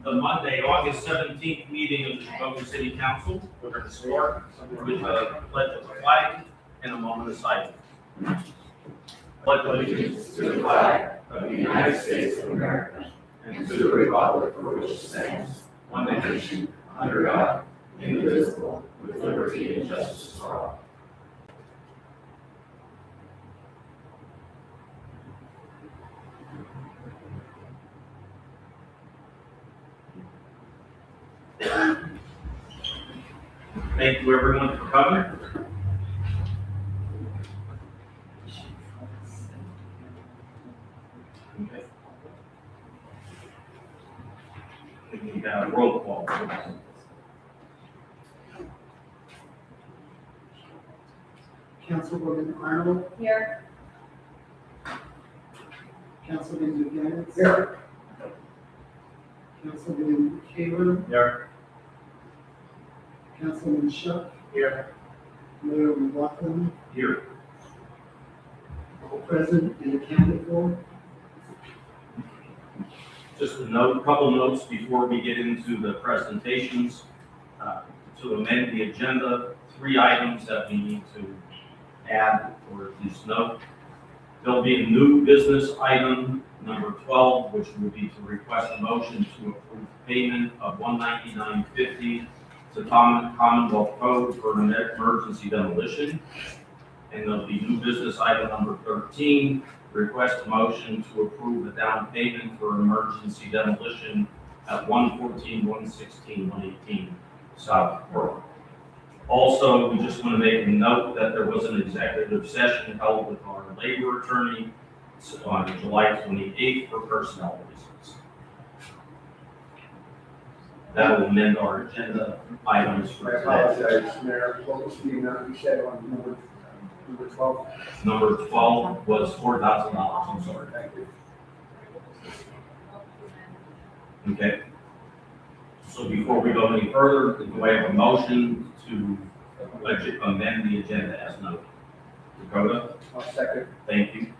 the Monday, August 17th meeting of the Shamokin City Council. We're going to start with a pledge of the flag and a moment of silence. Pledge allegiance to the flag of the United States of America and to the republic for which it stands, one nation, under God, indivisible, with liberty and justice for all. Thank you everyone for coming. Okay. We have roll call. Councilwoman Arnold, Here. Councilman Duganitz. Here. Councilman Caver, Here. Councilman Shuck, Here. Mayor McLaughlin, Here. present and accounted for. Just a note, couple notes before we get into the presentations. To amend the agenda, 3 items that we need to add or at least note. There'll be a new business item, number 12, which would be to request a motion to approve payment of $199.50 to Commonwealth Code for an emergency demolition. And there'll be new business item number 13, request a motion to approve the down payment for emergency demolition at 114, 116, 118 South Brook. Also, we just want to make a note that there was an executive session held with our labor attorney on July 28th for personnel reasons. That will amend our agenda items for I today. apologize, Mayor, what was the amount you said on number 12? Number 12 was $4,000, I'm sorry. Thank you. Okay. So before we go any further, do I have a motion to amend the agenda as noted? Dakota, I'll second. thank you.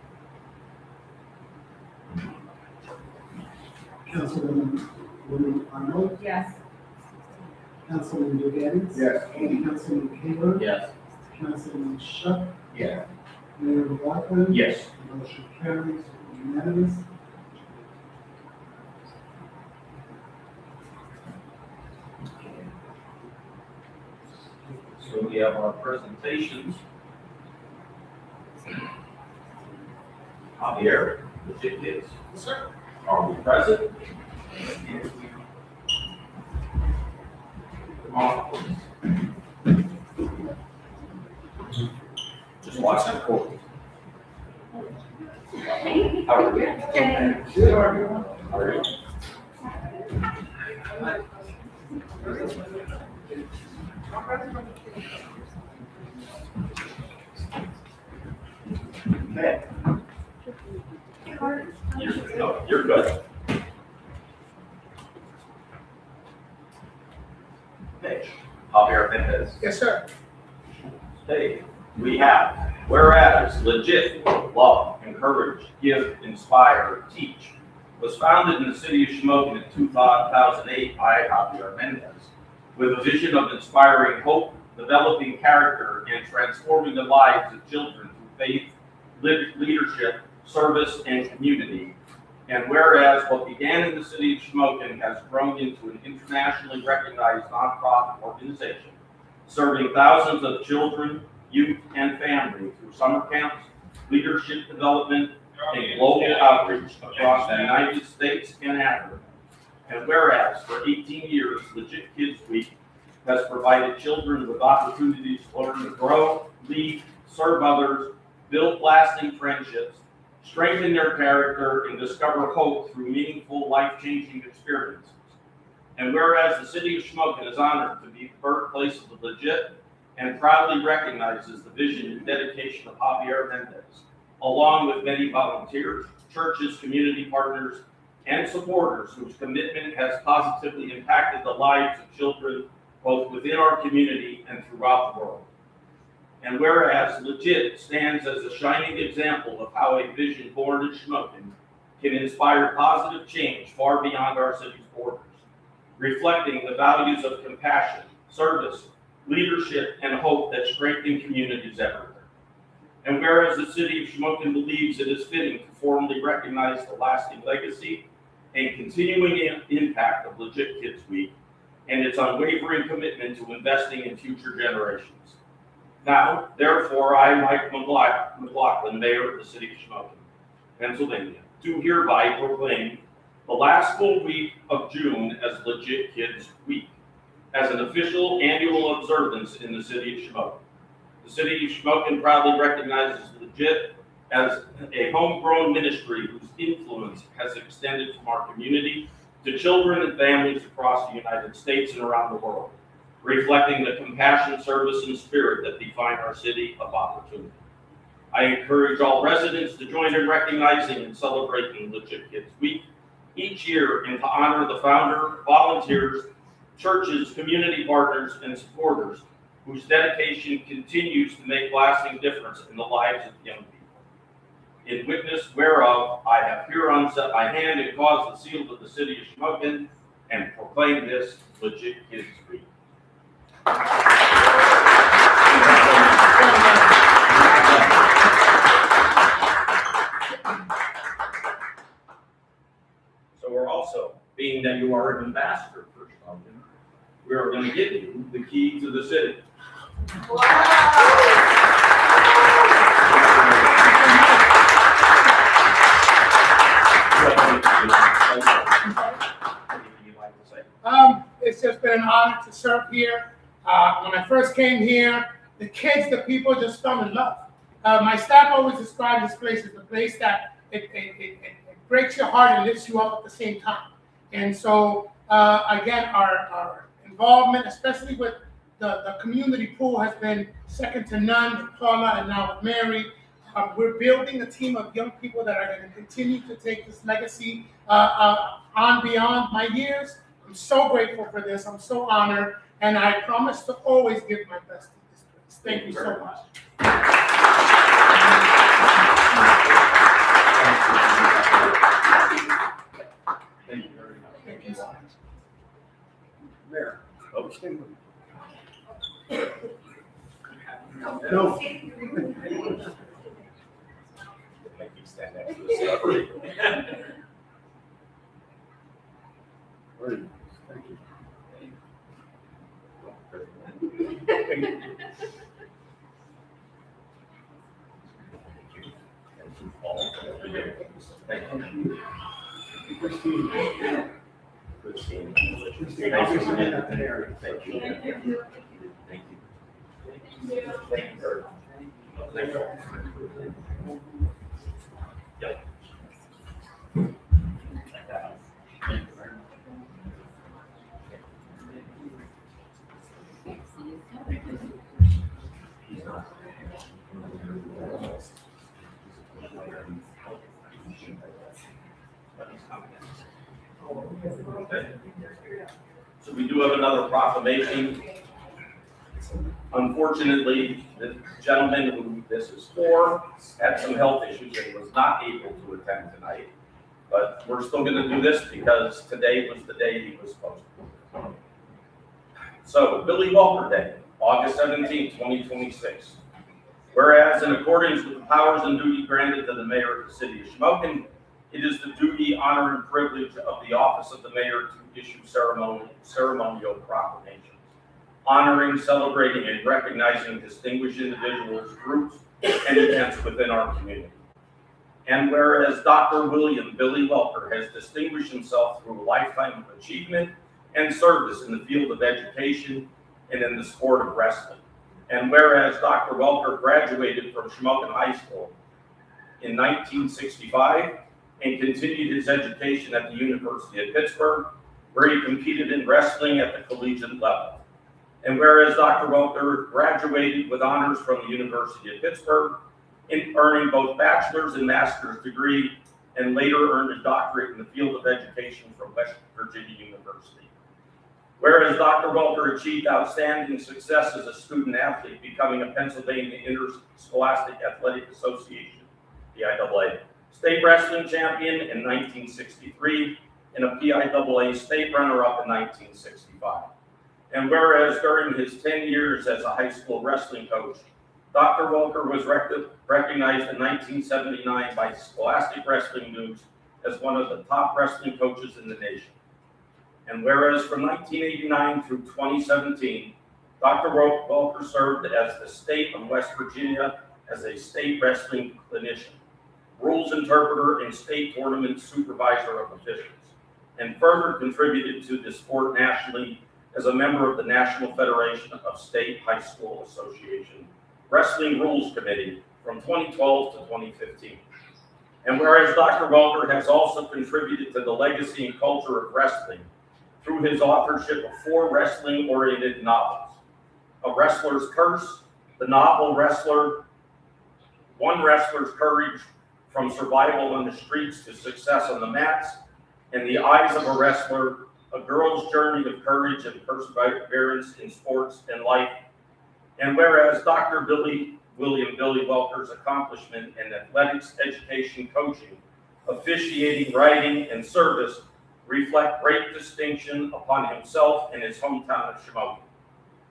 Councilwoman Arnold, Yes. Councilman Duganitz. Yes. Councilman Caver, Yes. Councilman Shuck, Yeah. Mayor McLaughlin. Yes. Motion carries unanimous. So we have our presentations. Javier, the is. Sir. Are we present? Come on, please. Just watch that quote. How are you? Good, are you? How are you? Okay. You're good. Okay, Javier Mendez. Yes, sir. Hey, we have, whereas legit, love, encourage, give, inspire, teach was founded in the city of Shamokin in 2008 by Javier Mendez with a vision of inspiring hope, developing character, and transforming the lives of children through faith, leadership, service, and community. And whereas what began in the city of Shamokin has grown into an internationally recognized nonprofit organization, serving thousands of children, youth, and families through summer camps, leadership development, and global outreach across the United States and Africa. And whereas for 18 years, Legit Kids Week has provided children with opportunities to learn to grow, lead, serve others, build lasting friendships, strengthen their character, and discover hope through meaningful, life-changing experiences. And whereas the city of Shamokin is honored to be the birthplace of the Legit and proudly recognizes the vision and dedication of Javier Mendez, along with many volunteers, churches, community partners, and supporters whose commitment has positively impacted the lives of children both within our community and throughout the world. And whereas Legit stands as a shining example of how a vision born in Shamokin can inspire positive change far beyond our city's borders. reflecting the values of compassion, service, leadership, and hope that strengthen communities everywhere. And whereas the city of Shamokin believes it is fitting to formally recognize the lasting legacy and continuing impact of Legit Kids Week and its unwavering commitment to investing in future generations. Now, therefore, I, Mike McLaughlin, Mayor of the City of Shamokin, Pennsylvania, do hereby proclaim the last full week of June as Legit Kids Week, as an official annual observance in the City of Shamokin. The City of Shamokin proudly recognizes Legit as a homegrown ministry whose influence has extended from our community to children and families across the United States and around the world, reflecting the compassion, service, and spirit that define our city of opportunity. I encourage all residents to join in recognizing and celebrating Legit Kids Week each year and to honor the founder, volunteers, churches, community partners, and supporters whose dedication continues to make lasting difference in the lives of young people. In witness whereof, I have hereon set my hand and caused the seal of the City of Shamokin and proclaim this Legit Kids Week. So we're also, being that you are an ambassador for Shamokin, we are going to give you the key to the city. It's just been an honor to serve here. When I first came here, the kids, the people just fell in love. My staff always describes this place as the place that it breaks your heart and lifts you up at the same time. And so, again, our involvement, especially with the community pool, has been second to none with Paula and now with Mary. We're building a team of young people that are going to continue to take this legacy on beyond my years. I'm so grateful for this. I'm so honored. And I promise to always give my best to this place. Thank you so much. Thank you very much. Thank you so much. Mayor. Oh, No. Make you stand next to the celebrity. Thank you. Thank you. Christine. Christine. Christine, I'll be sending that to Mary. Thank you. Thank you. Thank you very much. Thank you. Yep. Okay. So we do have another proclamation. Unfortunately, the gentleman who this is for had some health issues and was not able to attend tonight. But we're still going to do this because today was the day he was supposed to. So, Billy Walker Day, August 17, 2026. Whereas in accordance with the powers and duty granted to the mayor of the city of Shamokin, it is the duty, honor, and privilege of the office of the mayor to issue ceremonial proclamations, honoring, celebrating, and recognizing distinguished individuals, groups, and events within our community. And whereas Dr. William Billy Welker has distinguished himself through a lifetime of achievement and service in the field of education and in the sport of wrestling. And whereas Dr. Welker graduated from Shamokin High School in 1965 and continued his education at the University of Pittsburgh, where he competed in wrestling at the collegiate level. And whereas Dr. Welker graduated with honors from the University of Pittsburgh, in earning both bachelor's and master's degree, and later earned a doctorate in the field of education from West Virginia University. Whereas Dr. Welker achieved outstanding success as a student athlete, becoming a Pennsylvania Interscholastic Athletic Association, the IAA, state wrestling champion in 1963, and a PIAA state runner-up in 1965. And whereas during his 10 years as a high school wrestling coach, Dr. Welker was recognized in 1979 by Scholastic Wrestling News as one of the top wrestling coaches in the nation. And whereas from 1989 through 2017, Dr. Welker served as the state of West Virginia as a state wrestling clinician, rules interpreter, and state tournament supervisor of officials, and further contributed to the sport nationally as a member of the National Federation of State High School Association Wrestling Rules Committee from 2012 to 2015. And whereas Dr. Welker has also contributed to the legacy and culture of wrestling through his authorship of 4 wrestling-oriented novels: A Wrestler's Curse, The Novel Wrestler, One Wrestler's Courage, From Survival on the Streets to Success on the Mats, and The Eyes of a Wrestler, A Girl's Journey of Courage and Perseverance in Sports and Life. And whereas Dr. William Billy Welker's accomplishment in athletics, education, coaching, officiating, writing, and service reflect great distinction upon himself and his hometown of Shamokin.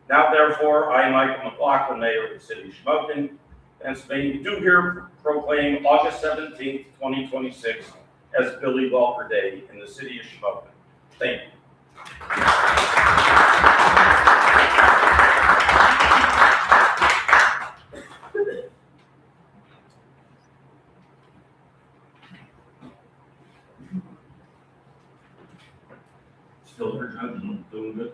Now, therefore, I, Michael McLaughlin, Mayor of the City of Shamokin, Pennsylvania, do here proclaim August 17th, 2026 as Billy Welker Day in the City of Shamokin. Thank you. Still here, Judge, doing good?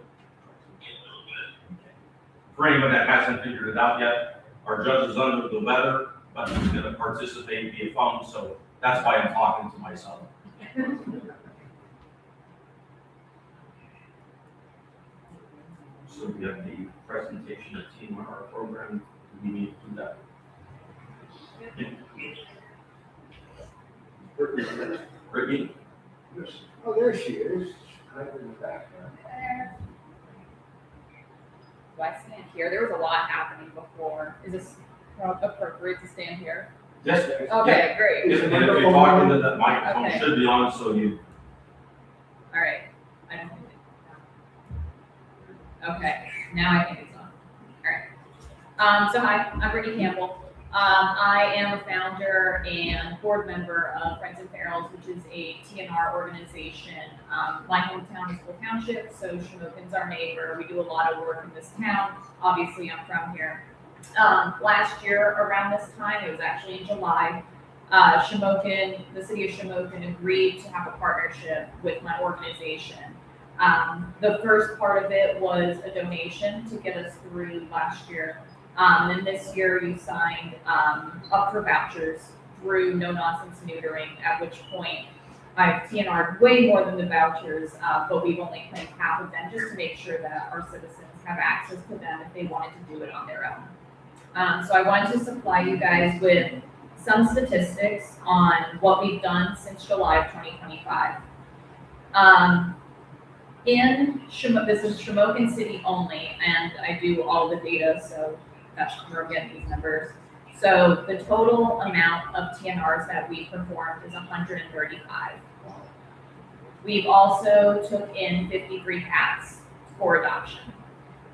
For anyone that hasn't figured it out yet, our judge is under the weather, but he's going to participate via phone, so that's why I'm talking to myself. So we have the presentation of Team our program. Do we need to do that? Brittany? Oh, there she is. Right in the background. Do I stand here? There was a lot happening before. Is this appropriate to stand here? Yes. Okay, great. If you're talking to that microphone, Okay. should be on, so you. All right. I don't think it. Okay, now I think it's on. All right. So hi, I'm Brittany Campbell. I am a founder and board member of Friends and Ferals, which is a TNR organization. My hometown is Full Township, so Shamokin's our neighbor. We do a lot of work in this town. Obviously, I'm from here. Last year around this time, it was actually in July, Shamokin, the city of Shamokin agreed to have a partnership with my organization. The first part of it was a donation to get us through last year. And this year you signed up for vouchers through No Nonsense Neutering, at which point I've TNR'd way more than the vouchers, but we've only claimed half of them just to make sure that our citizens have access to them if they wanted to do it on their own. So I wanted to supply you guys with some statistics on what we've done since July of 2025. This is Shamokin City only, and I do all the data, so that's where I'm getting these numbers. So the total amount of TNRs that we performed is 135. We've also took in 53 cats for adoption.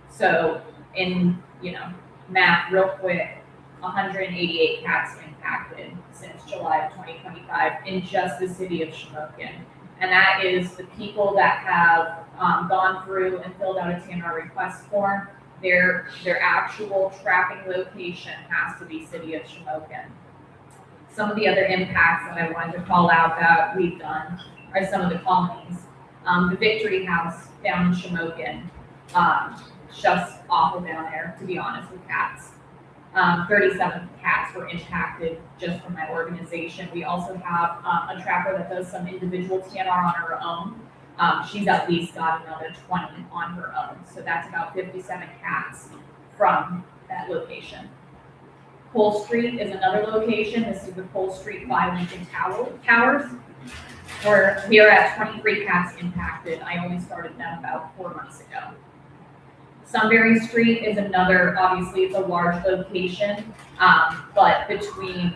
So in, math real quick, 188 cats impacted since July of 2025 in just the city of Shamokin. And that is the people that have gone through and filled out a TNR request form. Their actual trapping location has to be city of Shamokin. Some of the other impacts that I wanted to call out that we've done are some of the colonies. The Victory House down in Shamokin, just awful down there, to be honest, with cats. 37 cats were impacted just from my organization. We also have a trapper that does some individual TNR on her own. She's at least got another 20 on her own. So that's about 57 cats from that location. Cole Street is another location. This is the Cole Street by Lincoln Towers, where we are at 23 cats impacted. I only started them about 4 months ago. Sunbury Street is another, obviously it's a large location, but between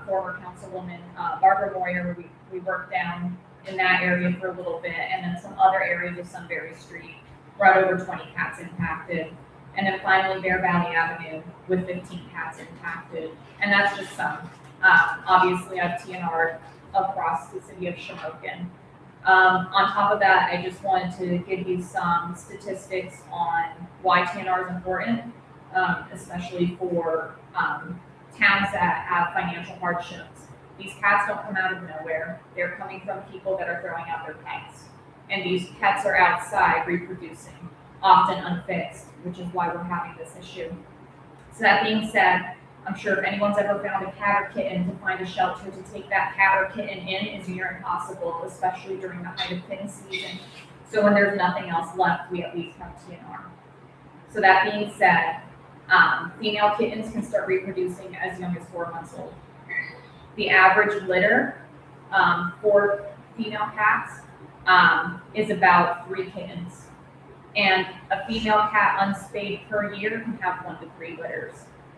former Councilwoman Barbara Moyer, we worked down in that area for a little bit, and then some other areas of Sunbury Street, right over 20 cats impacted. And then finally Bear Valley Avenue with 15 cats impacted. And that's just some. Obviously I've TNR'd across the city of Shamokin. On top of that, I just wanted to give you some statistics on why TNR is important, especially for towns that have financial hardships. These cats don't come out of nowhere. They're coming from people that are throwing out their pets. And these pets are outside reproducing, often unfixed, which is why we're having this issue. So that being said, I'm sure if anyone's ever found a cat or kitten, to find a shelter to take that cat or kitten in is near impossible, especially during the height of kitten season. So when there's nothing else left, we at least have TNR. So that being said, female kittens can start reproducing as young as 4 months old. The average litter for female cats is about 3 kittens. And a female cat unspayed per year can have 1 to 3 litters.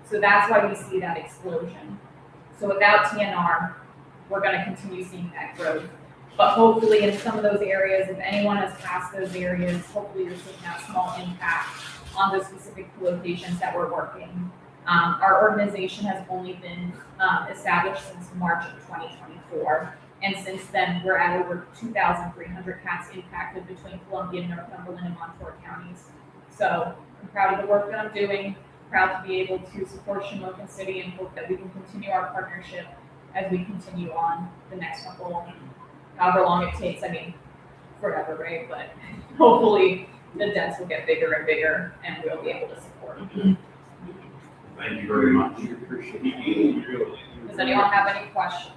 So that's why we see that explosion. So without TNR, we're going to continue seeing that growth. But hopefully in some of those areas, if anyone has passed those areas, hopefully you're seeing that small impact on the specific locations that we're working. Our organization has only been established since March of 2024. And since then, we're at over 2,300 cats impacted between Columbia, Northumberland, and Montour counties. So I'm proud of the work that I'm doing, proud to be able to support Shamokin City, and hope that we can continue our partnership as we continue on the next couple, however long it takes. I mean, forever, right? But hopefully the debts will get bigger and bigger, and we'll be able to support. Thank you very much. We appreciate it. Does anyone have any questions?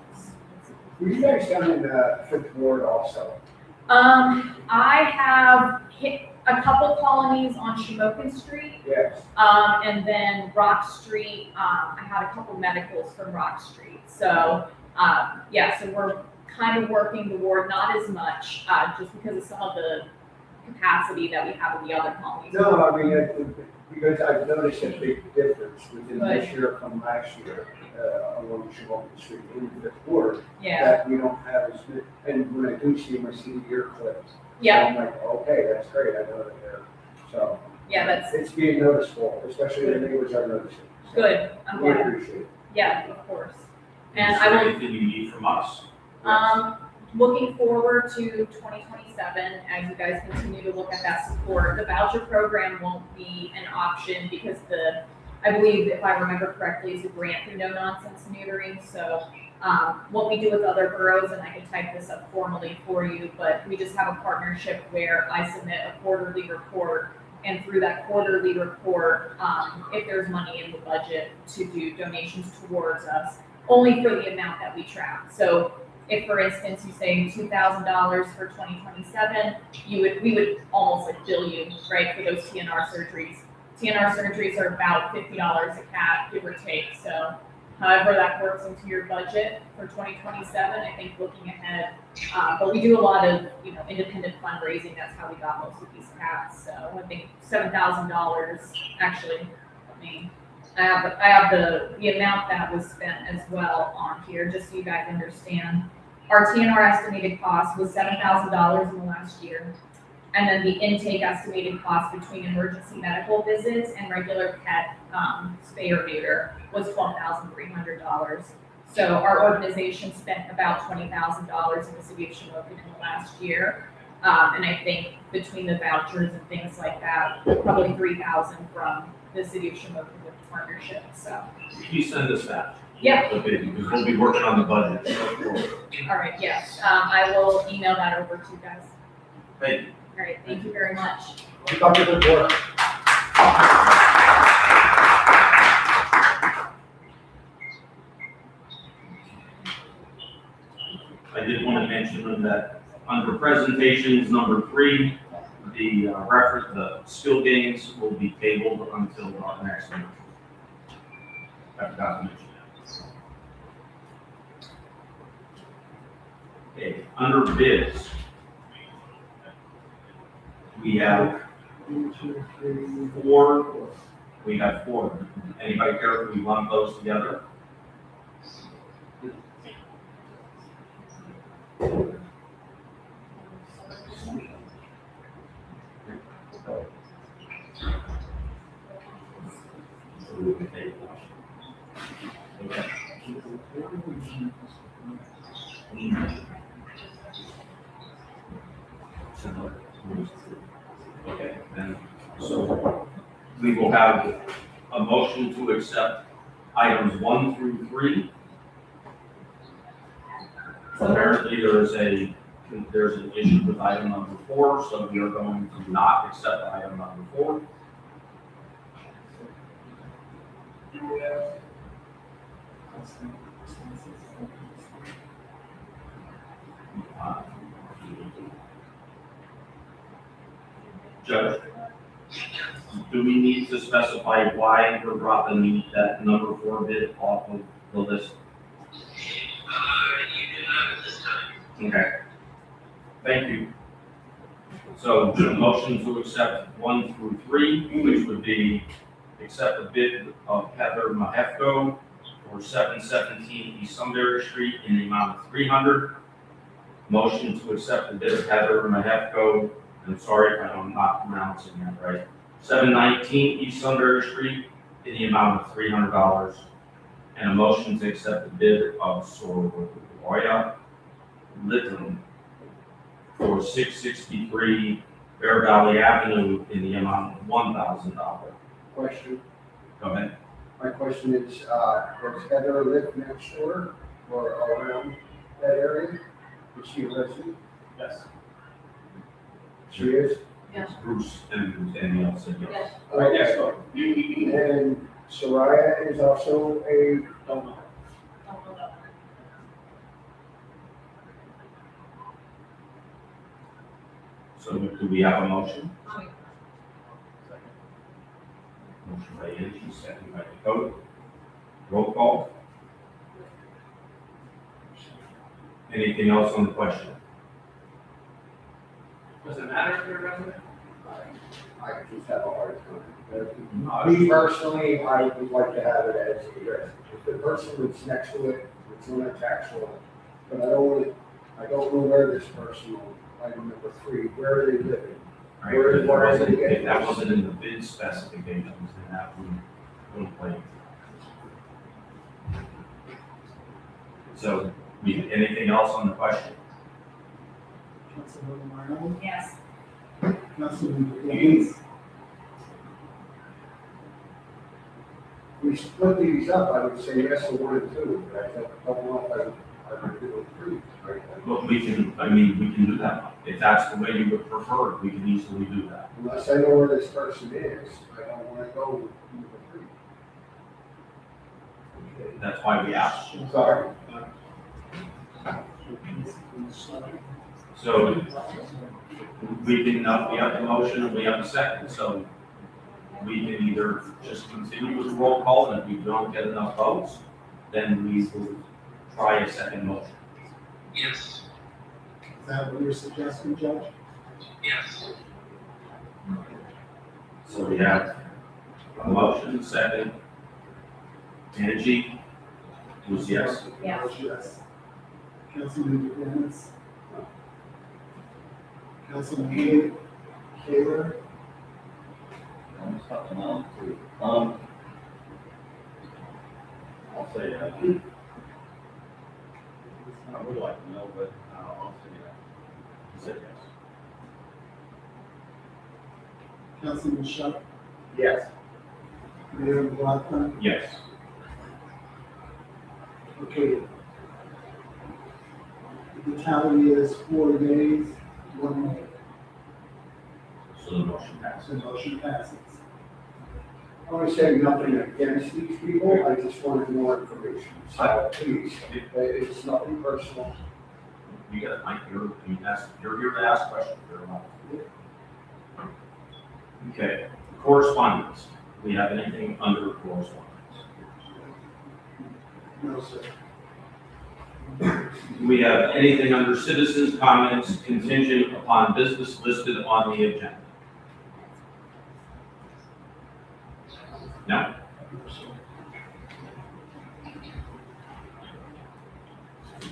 Were you guys down in Fifth Ward also? I have hit a couple colonies on Shamokin Street, Yes. and then Rock Street. I had a couple medicals from Rock Street. So, yeah, so we're kind of working toward not as much, just because of some of the capacity that we have in the other colonies. No, I mean, because I've noticed a big difference within this year from last year, along Shamokin Street in the Fifth Ward. Yeah. That we don't have as many, and when I do see them, I see the ear clips. Yeah. So I'm like, okay, that's great, I know that they're, so. Yeah, that's It's being noticeable, especially the neighbors are noticing. So good. I'm We glad. appreciate it. Yeah, of course. Is And there I will. anything you need from us? Looking forward to 2027 as you guys continue to look at that support. The voucher program won't be an option because I believe, if I remember correctly, is a grant for no nonsense neutering. So what we do with other boroughs, and I can type this up formally for you, but we just have a partnership where I submit a quarterly report, and through that quarterly report, if there's money in the budget to do donations towards us, only for the amount that we track. So if, for instance, you say $2,000 for 2027, we would almost like bill you, right, for those TNR surgeries. TNR surgeries are about $50 a cat, give or take. So however that works into your budget for 2027, I think looking ahead. But we do a lot of, independent fundraising. That's how we got most of these cats. So I think $7,000, actually, I have the amount that was spent as well on here, just so you guys understand. Our TNR estimated cost was $7,000 in the last year. And then the intake estimated cost between emergency medical visits and regular pet spay or neuter was $12,300. So our organization spent about $20,000 in the city of Shamokin in the last year. And I think between the vouchers and things like that, probably $3,000 from the city of Shamokin with the partnership. So, Please send us that. yeah. Okay, because we'll be working on the budget. All right. Yes. I will email that over to you guys. Thank you. All right. Thank you very much. Keep up the good work. I did want to mention that under presentations number 3, the skill games will be tabled until our next meeting. I forgot to mention that. Okay, under bids, we have 4. We have 4. Anybody care if we lump those together? approve the table. Okay. Okay, then, so we will have a motion to accept items 1 through 3. Apparently, there's an issue with item number 4, so we are going to not accept item number 4. Judge, do we need to specify why we're dropping that number 4 bid off of the list? You do not at this time. Okay. Thank you. So the motion to accept 1 through 3, which would be accept the bid of Heather Mahefko for 717 East Sunbury Street in the amount of $300. Motion to accept the bid of Heather Mahefko, I'm sorry if I'm not pronouncing that right, 719 East Sunbury Street in the amount of $300. And a motion to accept the bid of Soraya Litton for 663 Bear Valley Avenue in the amount of $1,000. Question, Go ahead. my question is, does Heather live next door or around that area? Is she a resident? Yes. She is? Bruce and Danielle said yes. Okay. And Soraya is also a, So do we have a motion? Motion by Angie, second by Dakota. Roll call. Anything else on the question? Does it matter if you're a resident? I just have a hard time. No, Me personally, I would like to have it as a resident. If the person lives next to it, it's on a tax roll. But I don't know where this person, item number 3, where are they living? All right, if that wasn't in the bid specifications, then that wouldn't play. So, anything else on the question? Councilmember Marlowe, Yes. Councilmember Davis, We split these up, I would say yes to 1 and 2, but I don't know if I would do 3. Well, we can do that. If that's the way you would prefer, we can easily do that. Unless I know where this person is, I don't want to go with number 3. That's why we asked. Sorry. So, we have the motion and we have a second, so we can either just continue with the roll call, and if we don't get enough votes, then we will try a second motion. Yes, is that what you're suggesting, Judge? yes. So we have a motion, second. Angie, was yes? Yes. Yes. Councilmember Dennis. Councilmember Kaler. I'll say, I would like to know, but I'll say that. He said yes. Councilman Shuck, Yes. Mayor McLaughlin. Yes. Okay. The tally is 4 days, 1 nay. So the motion passes. So motion passes. I want to say nothing against these people, I just wanted more information. So please, it's nothing personal. You got it, Mike, you're here to ask questions. You're allowed. Okay, correspondence. Do we have anything under correspondence? No, sir. Do we have anything under citizens' comments contingent upon business listed on the agenda? No?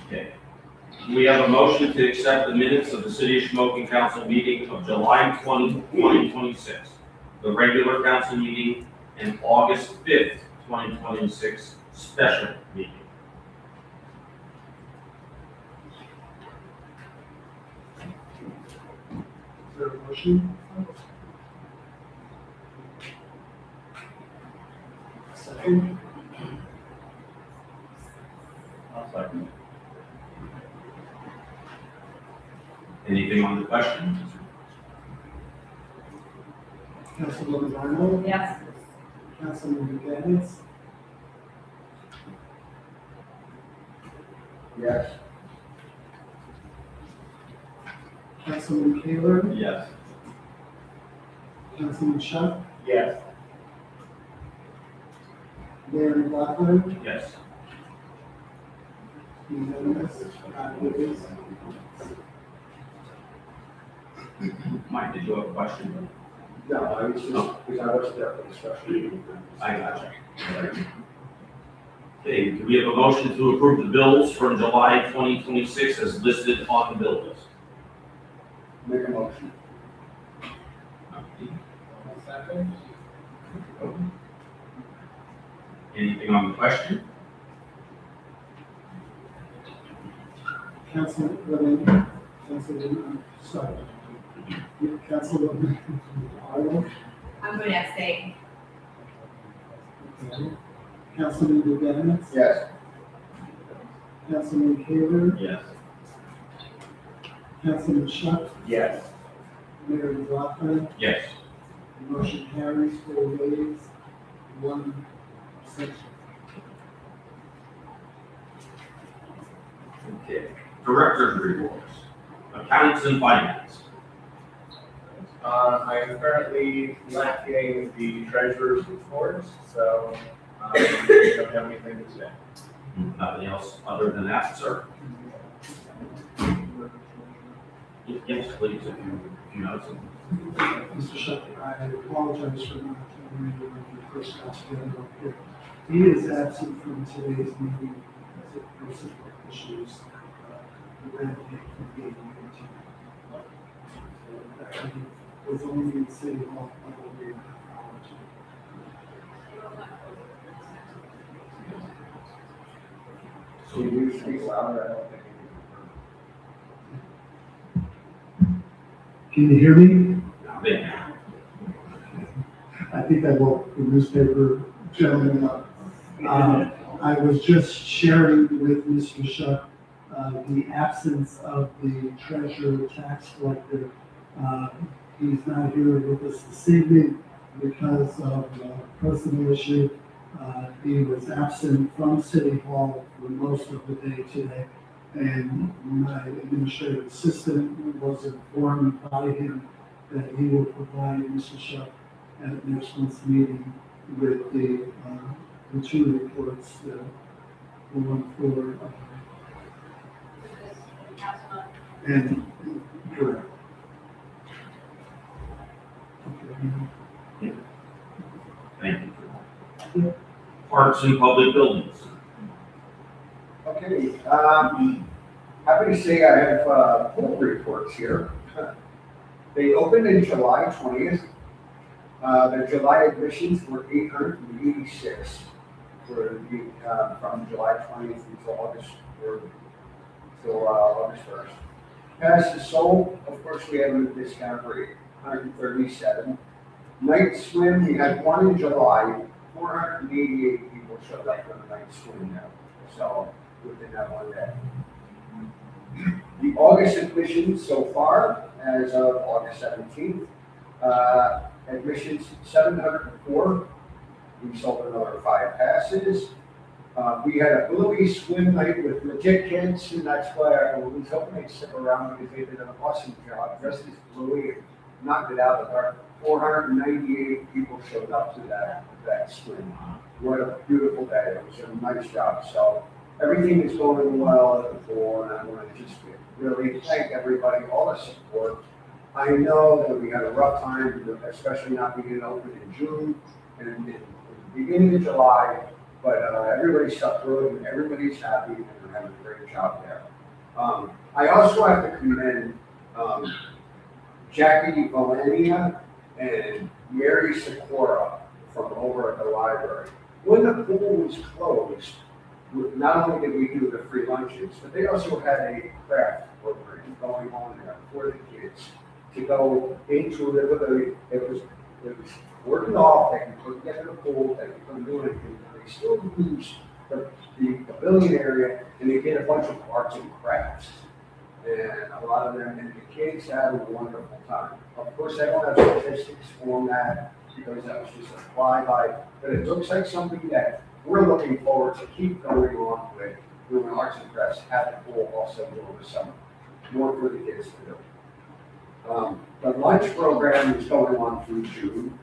Okay. Do we have a motion to accept the minutes of the City of Shamokin Council meeting of July 20, 2026? The regular council meeting and August 5th, 2026 special meeting. Is there a motion? Second? I'll second. Anything on the question? Councilwoman Arnold? Yes. Councilman Gadgetts? Yes. Councilman Kaler? Yes. Councilman Shutt? Yes. Mayor McLaughlin? Yes. Unanimous. It is. Mike, did you have a question? No, I was just, because I wasn't there for the special meeting. I got you. Okay, do we have a motion to approve the bills from July 2026 as listed on the bill list? Make a motion. Anything on the question? Councilwoman Arnold? I'm going to abstain. Okay. Councilman Gadgetts? Yes. Councilman Kaler? Yes. Councilman Shutt? Yes. Mayor McLaughlin? Yes. Motion carries 4 yeas, 1 abstention. Okay. Director's reports. Accounts and finance. I am currently lacking the treasurer's report, so I don't have anything to say. Nothing else other than that, sir? Yes, please, if you know something. Mr. Shutt, I apologize for not telling you when we first got together up here. He is absent from today's meeting because of personal issues. Ran late from being here tonight. He was only in City Hall probably a half hour or two. So you speak louder, I don't think Can you hear me? Yeah. I think I woke the newspaper gentleman up. I was just sharing with Mr. Shutt the absence of the treasurer tax collector. He's not here with us this evening because of a personal issue. He was absent from City Hall for most of the day today. And my administrative assistant was informed by him that he will provide Mr. Shutt at next month's meeting with the 2 reports, the one for, and, correct. Okay. Thank you for that. Parks and public buildings. Okay, happy to say I have pool reports here. They opened in July 20th. The July admissions were 886 for the, from July 20th until August 1st. Passes sold, of course, we have a discount rate, 137. Night swim, we had one in July, 488 people showed up for the night swim now, so within that one day. The August admissions so far, as of August 17th, admissions 704. We sold another 5 passes. We had a Bluey swim night with legit kids, and that's why I was hoping they'd stick around because they did an awesome job. Dressed as Bluey and knocked it out of the park. 498 people showed up to that swim. What a beautiful day. It was a nice job. So everything is going well at the pool, and I want to just really thank everybody, all the support. I know that we had a rough time, especially not being open in June and in the beginning of July, but everybody stuck through it and everybody's happy and they're having a great job there. I also have to commend Jackie Valenia and Mary Sikora from over at the library. When the pool was closed, not only did we do the free lunches, but they also had a craft program going on there for the kids to go into it was working off, they couldn't get to the pool, they couldn't do anything, they still use the pavilion area, and they did a bunch of arts and crafts. And a lot of them, and the kids had a wonderful time. Of course, I don't have statistics on that, because that was just a flyby, but it looks like something that we're looking forward to keep going on with, doing arts and crafts at the pool also during the summer. More for the kids to do. The lunch program is going on through June.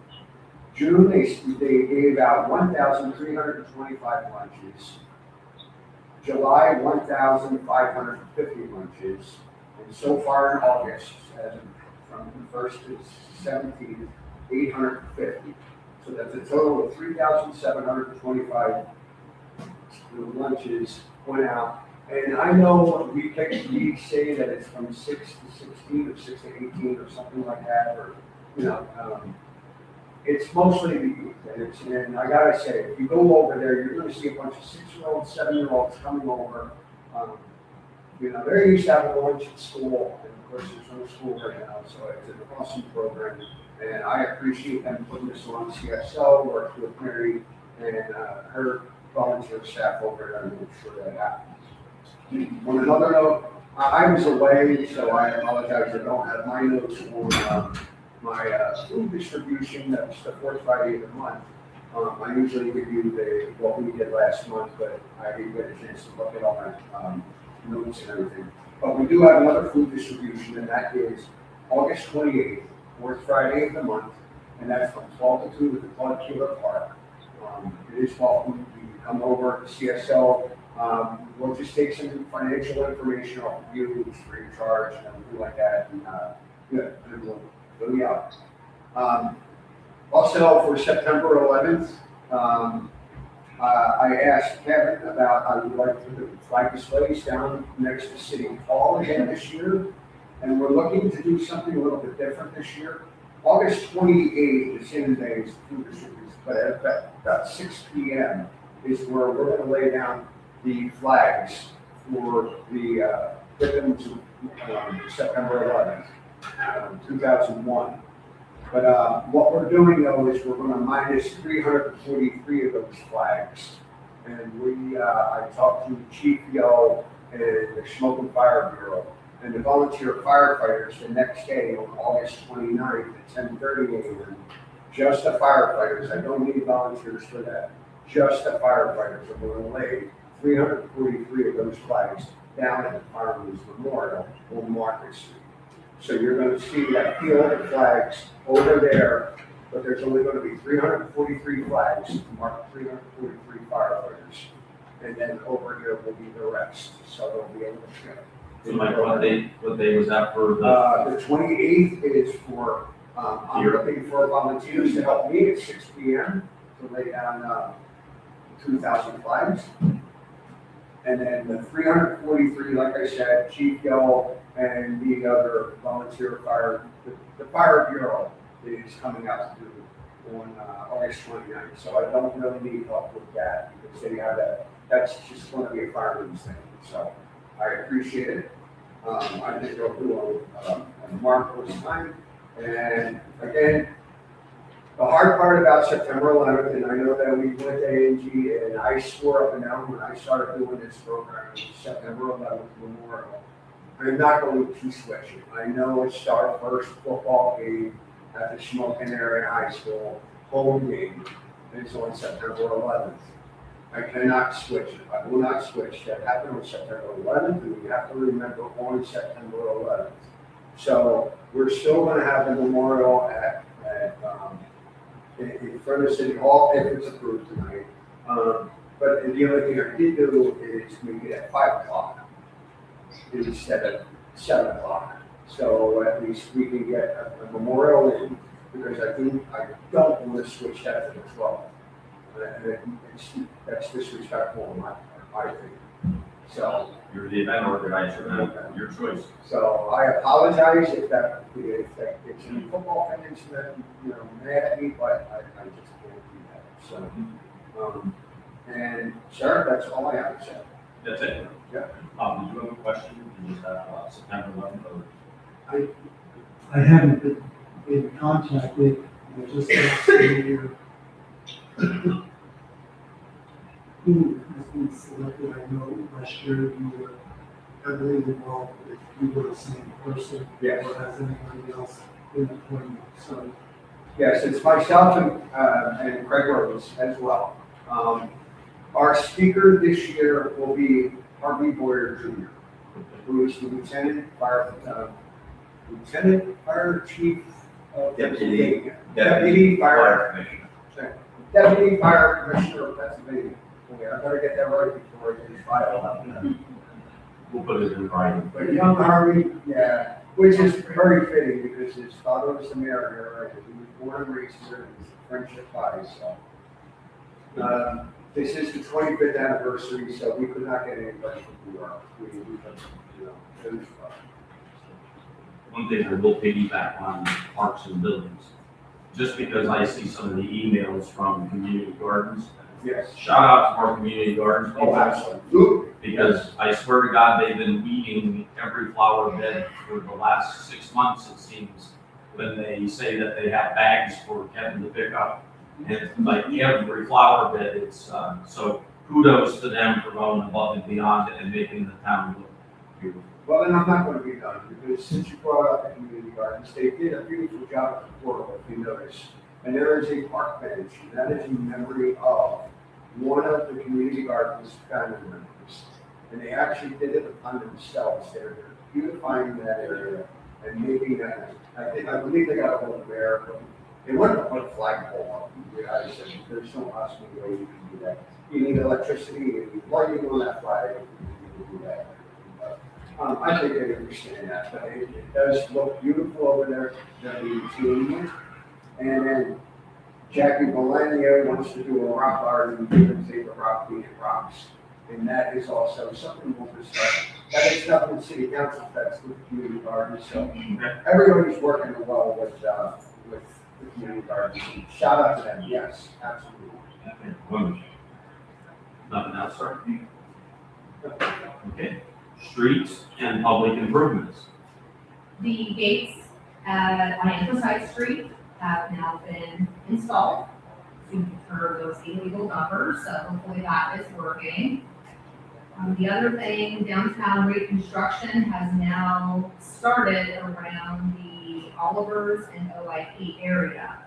June, they gave out 1,325 lunches. July, 1,550 lunches. And so far in August, as of from the 1st to 17th, 850. So that's a total of 3,725 lunches went out. And I know we say that it's from 6 to 16 or 6 to 18 or something like that, or, it's mostly the youth. And I gotta say, if you go over there, you're gonna see a bunch of 6-year-olds, 7-year-olds coming over. They're used to having lunch at school, and of course there's no school right now, so it's an awesome program. And I appreciate them putting this on CSO, worked with Mary and her volunteer staff over there to make sure that happens. On another note, I was away, so I apologize, I don't have my notes on my food distribution. That was the fourth Friday of the month. I usually give you what we did last month, but I didn't get a chance to look at all my notes and everything. But we do have another food distribution, and that is August 28th, fourth Friday of the month, and that's from 12 to 2 at the Claude Keeler Park. It is called, you can come over to CSL. We'll just take some financial information off of you, it's free of charge, and everything like that, and and we'll be out. Also, for September 11th, I asked Kevin about, I would like to do flag displays down next to City Hall again this year, and we're looking to do something a little bit different this year. August 28th, the same day as the food distribution, but at about 6 p.m. is where we're going to lay down the flags for the victims of September 11th, 2001. But what we're doing though is we're going to minus 343 of those flags. And I talked to Chief Yo and the Shamokin Fire Bureau and the volunteer firefighters the next day on August 29th at 10:30 a.m. Just the firefighters, I don't need volunteers for that. Just the firefighters are going to lay 343 of those flags down at the Firemen's Memorial on Market Street. So you're going to see that field of flags over there, but there's only going to be 343 flags to mark 343 firefighters. And then over here will be the rest. So they'll be able to check. So Mike, what day was that for? The 28th is for, I'm looking for volunteers to help me at 6 p.m. to lay down 2,000 flags. And then the 343, like I said, Chief Yo and the other volunteer the Fire Bureau is coming out to do on August 29th. So I don't really need help with that because they have that. That's just going to be a fireman's thing. So I appreciate it. I think they'll do a marvelous time. And again, the hard part about September 11th, and I know that we went to A&G, and I swore up and down when I started doing this program, September 11th Memorial, I'm not going to switch it. I know it's our first football game at the Shamokin Area High School, home game. It's on September 11th. I cannot switch it. I will not switch. That happened on September 11th, and we have to remember on September 11th. So we're still going to have the memorial in front of City Hall if it's approved tonight. But the other thing I did do is make it at 5 o'clock instead of 7 o'clock. So at least we can get a memorial in, because I don't want to switch that to the 12th. That's disrespectful in my opinion. So, You're the event organizer, man, your choice. so I apologize if that gets any football fans that, mad at me, but I just can't do that. So, and sir, that's all I have to say. That's it. Yeah. Did you have a question? You just have September 11th or? I haven't been contacted, I just asked here. Who has been selected? I know last year you were heavily involved, if you were the same person. Yes. Or has anybody else been appointed? So, Yes, it's myself and Craig Rose as well. Our speaker this year will be Harvey Boyer Jr., who is the Lieutenant Fire Chief of Pennsylvania. Deputy Fire Commissioner of Pennsylvania. Okay, I better get that right before I get filed. We'll put it in writing. But young Harvey, yeah, which is very fitting because his father was the mayor here, and he was born and raised here, and it's a friendship ties, so. This is the 25th anniversary, so we could not get anybody from New York. We finished. One thing I will piggyback on parks and buildings, just because I see some of the emails from community gardens. Yes. Shout out to our community gardens. Oh, absolutely. Because I swear to God, they've been weeding every flower bed for the last 6 months, it seems, when they say that they have bags for Kevin to pick up. And like every flower bed, it's, so kudos to them for going above and beyond and making the town look beautiful. Well, then I'm not going to be done, because since you brought up the community gardens, they did a beautiful job at the portal, if you notice. And there is a park bench, and that is in memory of one of the community gardens family members. And they actually did it upon themselves. They're beautifying that area and making that, I believe they got a hold of there, but they wanted to put a flagpole up. I said, there's no possible way you can do that. You need electricity, you need lighting on that flag, you can do that. I think they understand that, but it does look beautiful over there, that we're seeing it. And then Jackie Bolania wants to do a rock garden, even say the rock being rocks. And that is also something we'll discuss. That is stuff with city council, that's with the community gardens, so everybody's working well with the community gardens. Shout out to them, yes, absolutely. Wonderful. Nothing else, sir? Okay. Streets and public improvements. The gates on Amperside Street have now been installed to deter those illegal dumpers, so hopefully that is working. The other thing, downtown reconstruction has now started around the Olivers and OIP area.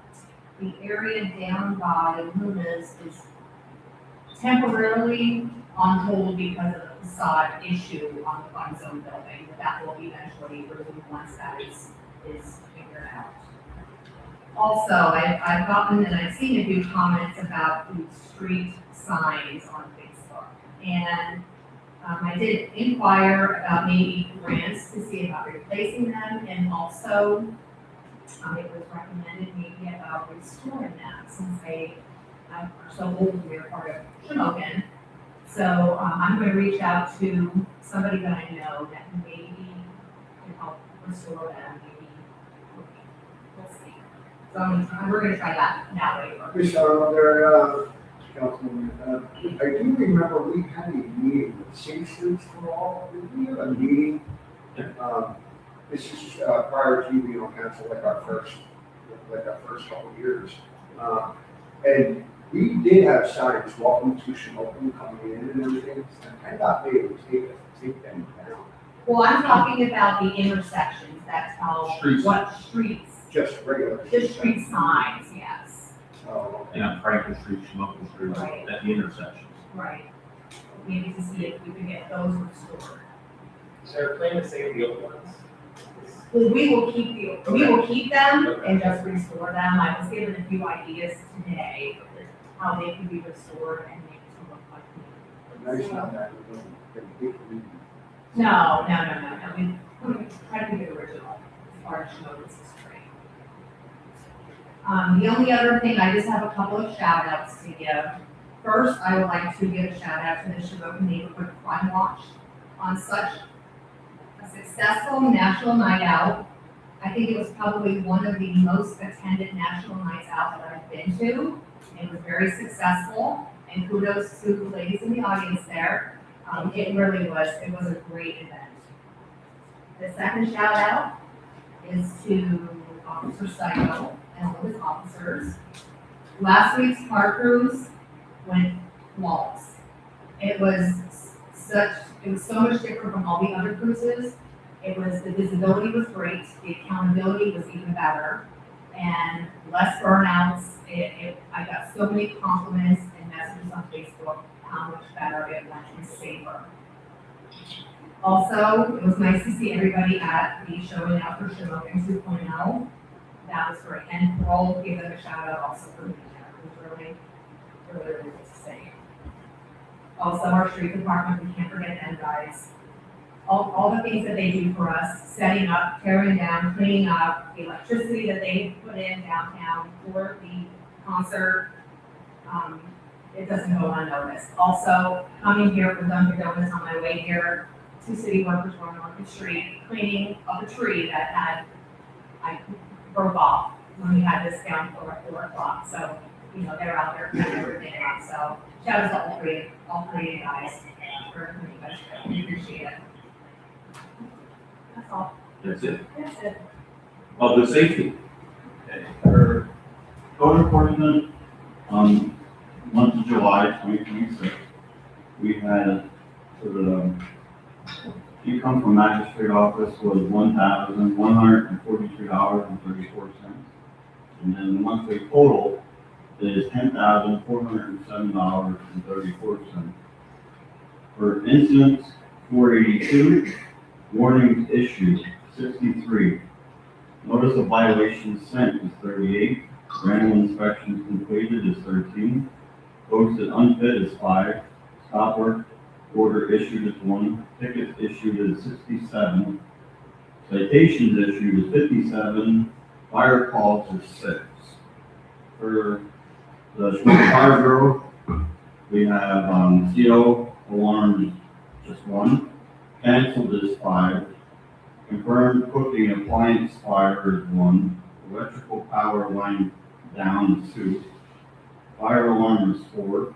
The area down by Luna's is temporarily on hold because of the facade issue on the fun zone building, but that will eventually resume once that is figured out. Also, I've gotten and I've seen a few comments about the street signs on Facebook. And I did inquire about maybe grants to see about replacing them, and also it was recommended maybe about restoring them since they are so old and they're part of Shamokin. So I'm going to reach out to somebody that I know that maybe can help restore them. Maybe we'll see. So we're going to try that way. Councilman, I do remember we had a meeting with Citizens for All. Did we have a meeting? This is prior to you being on council, like our first couple of years. And we did have signs, welcome to Shamokin, coming in and everything. I thought maybe it was take them down. Well, I'm talking about the intersections that tell Streets. what streets, Just regular. the street signs, yes. Oh, okay. Yeah, Franklin Street, Shamokin Street, Right. at the intersections. Right. Maybe to see if we can get those restored. Is there a plan to save the old ones? Well, we will keep them and just restore them. I was given a few ideas today how they can be restored and make it look like new. Nice on that. No. We try to be the original as far as Shamokin's history. The only other thing, I just have a couple of shout outs to give. First, I would like to give a shout out to the Shamokin Neighborhood Crime Watch on such a successful national night out. I think it was probably one of the most attended national nights out that I've been to. It was very successful, and kudos to the ladies in the audience there. It really was, it was a great event. The second shout out is to Officer Psycho and all his officers. Last week's car cruise went flawless. It was so much different from all the other cruises. The visibility was great, the accountability was even better, and less burnouts. I got so many compliments and messages on Facebook how much better it went and safer. Also, it was nice to see everybody at the showing out for Shamokin 2.0. That was great, and Parole gave them a shout out also for being there. It was really good to see. Also, our street department, we can't forget them guys. All the things that they do for us, setting up, tearing down, cleaning up, the electricity that they put in downtown for the concert, it doesn't go unnoticed. Also, coming here for Dunkin' Donuts on my way here, 2 city workers were on Market Street cleaning up a tree that I broke off when we had this down for 4 o'clock. So, they're out there cleaning everything up. So, shout out to all three guys for everything you guys do. We appreciate it. That's all. That's it. That's it. Public safety. Okay. Our code enforcement, month of July 2026, we had, income from magistrate office was $1,142.34. And then the monthly total is $10,407.34. For incidents, 482, warnings issued, 63. Notice of violations sent is 38. Random inspections completed is 13. Posted unfit is 5. Stop work order issued is 1. Tickets issued is 67. Citations issued is 57. Fire calls are 6. For the Schmidt Fire Bureau, we have CO alarms just 1. Canceled is 5. Confirmed cooking appliance fire is 1. Electrical power line down is 2. Fire alarm is 4.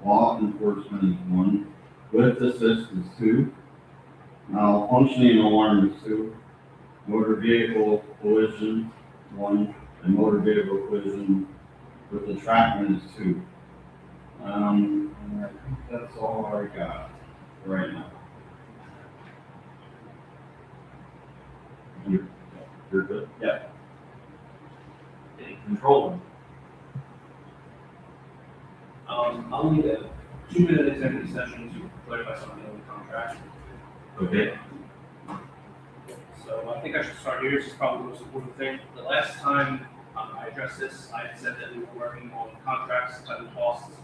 Law enforcement is 1. Lift assist is 2. Malfunctioning alarm is 2. Motor vehicle collision 1. And motor vehicle collision with attractant is 2. And I think that's all I got right now. You're good? Yeah. Okay, control room. I'll need a 2-minute executive session to clarify something on the contract. Okay. So I think I should start here. This is probably the most important thing. The last time I addressed this, I had said that we were working on contracts and costs.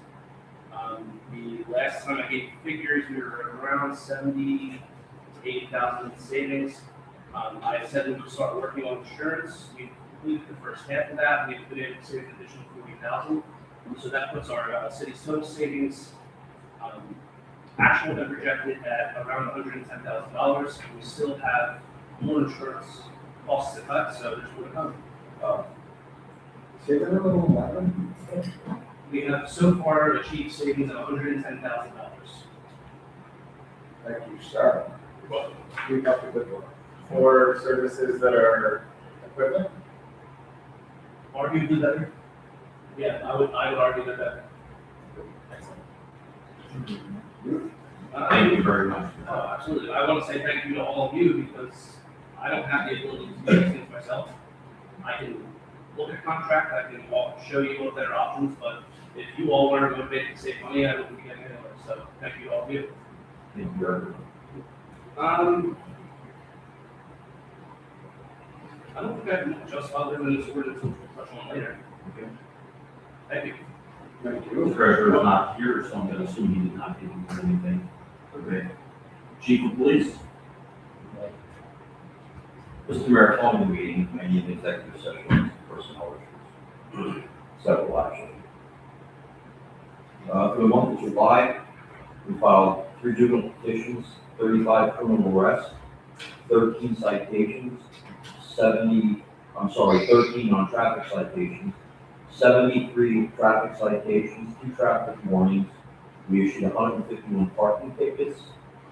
The last time I gave figures, we were around 70 to 80,000 savings. I said we would start working on insurance. We completed the first half of that. We put in savings additional 40,000. So that puts our city's total savings actual and projected at around $110,000. We still have more insurance costs to cut, so there's more to come. Say that a little louder. We have so far achieved savings of $110,000. Thank you, sir. Well, We got the good one. for services that are equivalent, arguably better. Yeah, I would argue that better. Thank you very much. Oh, absolutely. I want to say thank you to all of you because I don't have the ability to do these things myself. I can look at contract, I can show you what better options, but if you all learn motivated to save money, I wouldn't be getting anywhere. So thank you to all of you. Thank you very much. I don't think I have much else other than this ordinance, which we'll touch on later. Okay. Thank you. Thank The you. treasurer is not here, so I'm gonna assume he did not give you anything. Okay. Chief of Police. Mr. Mayor, following the meeting, I need an executive session on personnel issues. Several actually. For the month of July, we filed 3 juvenile petitions, 35 criminal arrests, 13 citations, 13 on traffic citations, 73 traffic citations, 2 traffic warnings. We issued 151 parking tickets,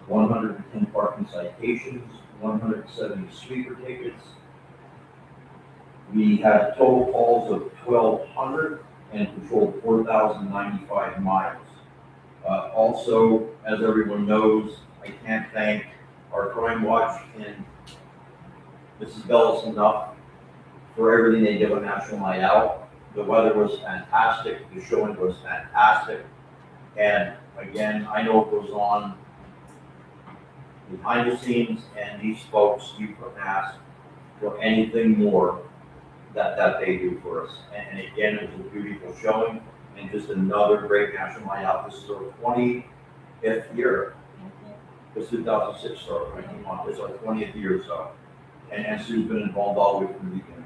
110 parking citations, 170 speaker tickets. We had total calls of 1,200 and patrolled 4,095 miles. Also, as everyone knows, I can't thank our crime watch and Mrs. Bellis enough for everything they did on National Night Out. The weather was fantastic, the showing was fantastic, and again, I know it goes on behind the scenes, and these folks, you couldn't ask for anything more that they do for us. And again, it was a beautiful showing, and just another great National Night Out. This is our 25th year. This 2006 started, when I came on, this is our 20th year, so. And Sue's been involved all the way from the beginning.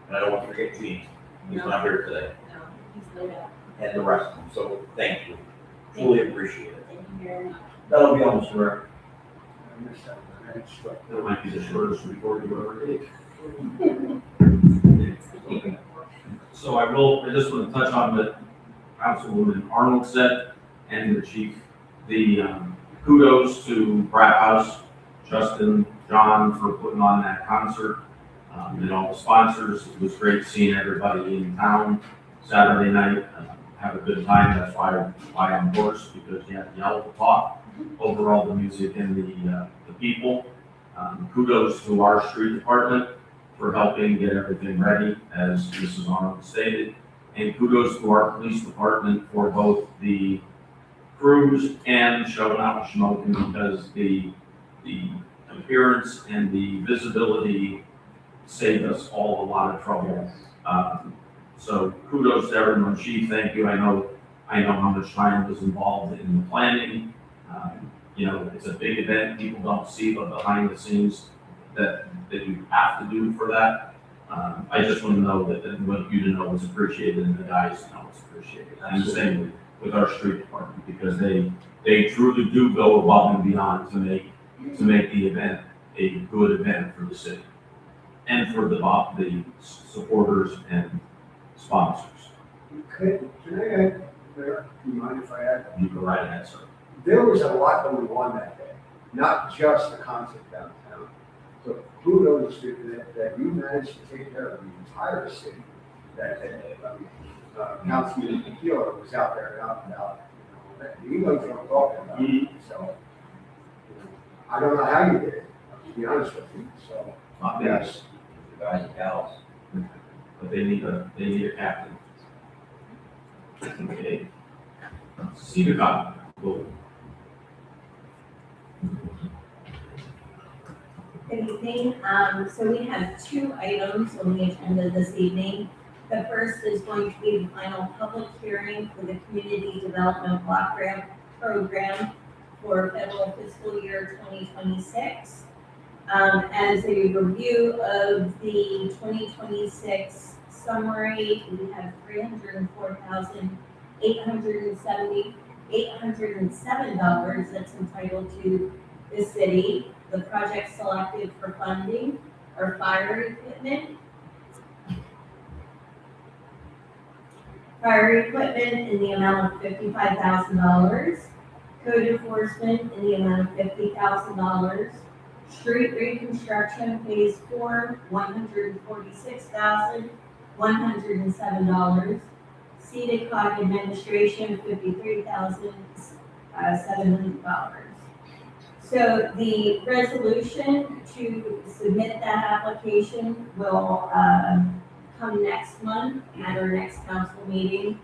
And I don't want to forget Gene, he's not here today, No, he's laid out. and the rest of them, so thank you. Truly appreciate it. Thank you very much. That'll be all, Mr. Mayor. I missed that one. I had struck. That might be the shortest report we've ever did. So I just want to touch on what Councilwoman Arnold said and the chief. The kudos to Brat House, Justin, John for putting on that concert. And all the sponsors. It was great seeing everybody in town Saturday night. Have a good time. That's why I'm hoarse, because you have to yell to talk over all the music and the people. Kudos to our street department for helping get everything ready, as Mrs. Arnold stated. And kudos to our police department for both the crews and showing out Shamokin, because the appearance and the visibility saved us all a lot of trouble. So kudos to everyone. Chief, thank you. I know how much time was involved in the planning. It's a big event. People don't see the behind the scenes that you have to do for that. I just want to know that, and want you to know it's appreciated, and the guys know it's appreciated. And the same with our street department, because they truly do go above and beyond to make the event a good event for the city and for the supporters and sponsors. Can I add there? Do you mind if I add? You go right ahead, sir. There was a lot going on that day, not just the concert downtown. So kudos to that you managed to take care of the entire city that day. Councilman Keeler was out there out and out. He knows what I'm talking about. So, I don't know how you did it, to be honest with you, so. Not me, Yes. The guys and gals. but they need a captain. Okay. Cedar Cotton. Cool. Good evening. So we have 2 items on the agenda this evening. The first is going to be the final public hearing for the Community Development Block Grant Program for federal fiscal year 2026. As a review of the 2026 summary, we have $807 that's entitled to the city. The projects selected for funding are fire equipment, in the amount of $55,000, code enforcement in the amount of $50,000, street reconstruction phase 4, $146,107, CEDACOG administration, $53,700. So the resolution to submit that application will come next month at our next council meeting,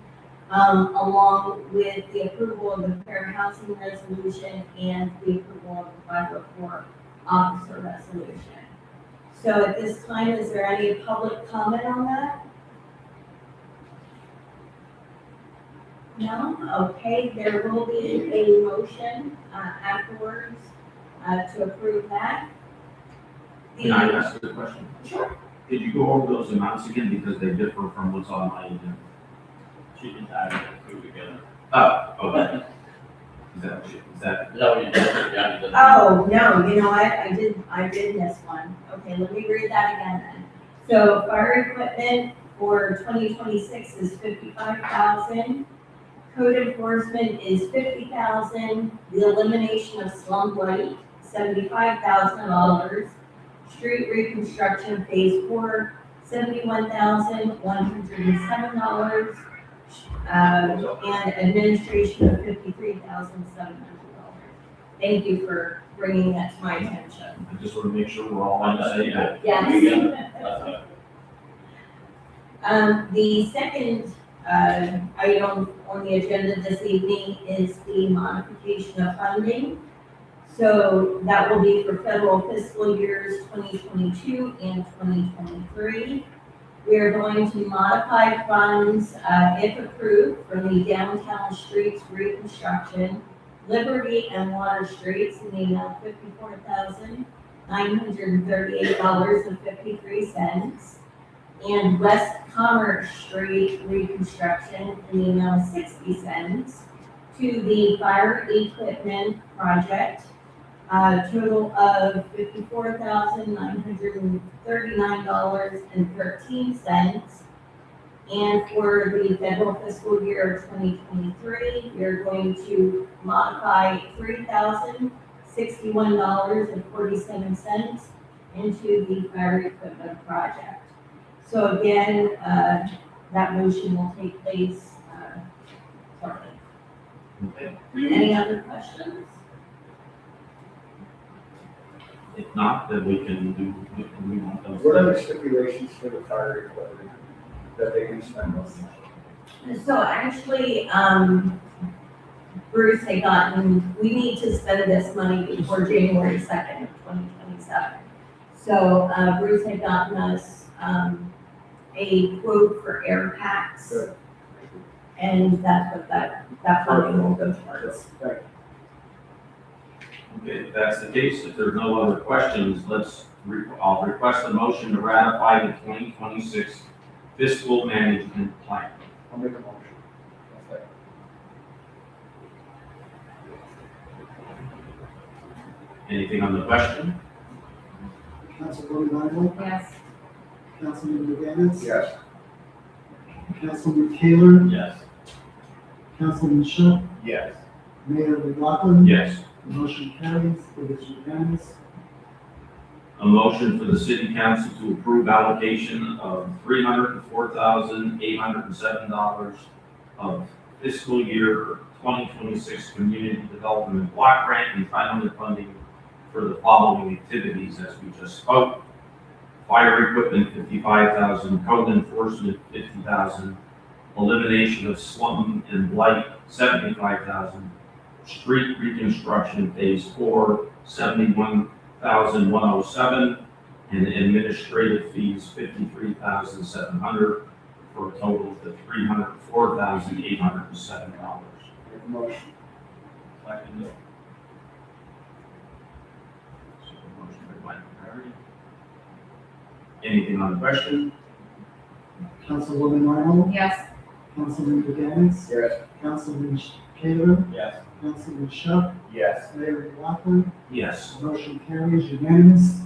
along with the approval of the fair housing resolution and the approval of the 504 officer resolution. So at this time, is there any public comment on that? No? Okay, there will be a motion afterwards to approve that. Can I ask a question? Sure. Did you go over those amounts again, because they differ from what's on my agenda? She can add the two together. Oh, okay. Is that, No, you didn't, yeah, you didn't. Oh, no, you know what, I did miss one. Okay, let me read that again then. So fire equipment for 2026 is 55,000. Code enforcement is 50,000. The elimination of slum light, $75,000. Street reconstruction phase 4, $71,107. And administration of $53,700. Thank you for bringing that to my attention. I just want to make sure we're all on the same page. Yes. The second, item on the agenda this evening is the modification of funding. So that will be for federal fiscal years 2022 and 2023. We are going to modify funds, if approved, from the downtown streets reconstruction, Liberty and Water Streets in the amount of $54,938.53, and West Commerce Street reconstruction in the amount of 60 cents, to the fire equipment project, total of $54,939.13. And for the federal fiscal year 2023, we're going to modify $3,061.47 into the fire equipment project. So again, that motion will take place, shortly. Okay. Any other questions? If not, then we can do, we want those. What are the stipulations for the fire equipment that they can spend on? So actually, Bruce had gotten, we need to spend this money before January 2nd of 2027. So, Bruce had gotten us, a quote for air packs. Good. And that's what that funding will go towards. Thank you. Okay, if that's the case, if there's no other questions, I'll request a motion to ratify the 2026 fiscal management plan. I'll make a motion. I'll second. Anything on the question? Councilwoman Arnold, Yes. Councilman McGinnis, Yes. Councilman Taylor, Yes. Councilman Shook, Yes. Mayor McLaughlin. Yes. The motion carries, it is unanimous. A motion for the city council to approve allocation of $304,807 of fiscal year 2026 community development block grant entitlement funding for the following activities as we just spoke. Fire equipment, $55,000, code enforcement, $50,000, elimination of slum and blight, $75,000, street reconstruction phase 4, $71,107, and administrative fees, $53,700, for a total of $304,807. Make a motion. Second. So, motion by Mike Perry. Anything on the question? Councilwoman Arnold, Yes. Councilman McGinnis, Yes. Councilman Taylor, Yes. Councilman Shook, Yes. Mayor McLaughlin. Yes. The motion carries unanimous.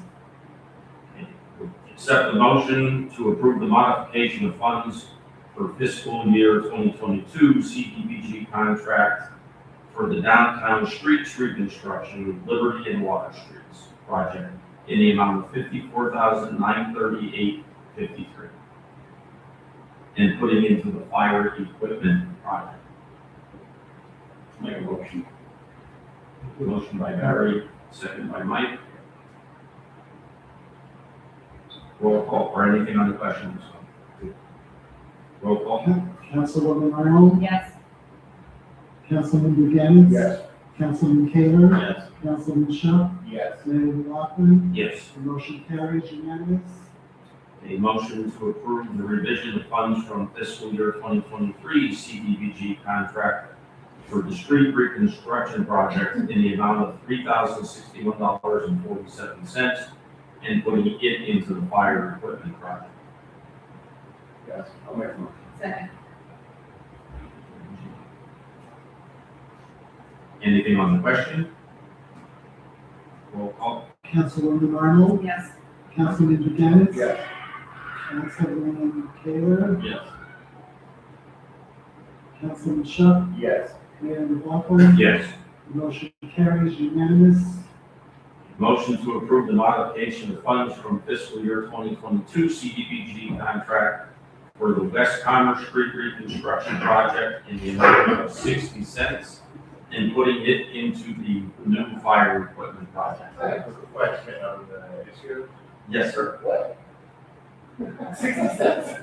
Accept the motion to approve the modification of funds for fiscal year 2022 CDBG contract for the downtown streets reconstruction, Liberty and Water Streets project in the amount of $54,938.53, and putting into the fire equipment project. Make a motion. Motion by Barry, second by Mike. Roll call, or anything on the questions? Roll call. Councilwoman Arnold, Yes. Councilman McGinnis. Yes. Councilman Taylor, Yes. Councilman Shook, Yes. Mayor McLaughlin. Yes. The motion carries unanimous. A motion to approve the revision of funds from fiscal year 2023 CDBG contract for the street reconstruction project in the amount of $3,061.47, and putting it into the fire equipment project. Yes. I'll make a motion. Second. Anything on the question? Roll call. Councilwoman Arnold, Yes. Councilman Buchanan. Yes. Councilwoman Taylor, Yes. Councilman Shuck, Yes. Mayor McLaughlin. Yes. Motion carries unanimous. Motion to approve the modification of funds from fiscal year 2022 CDBG contract for the West Commerce Street reconstruction project in the amount of 60 cents and putting it into the new fire equipment project. I have a question on the issue. Yes, sir. What? 60 cents?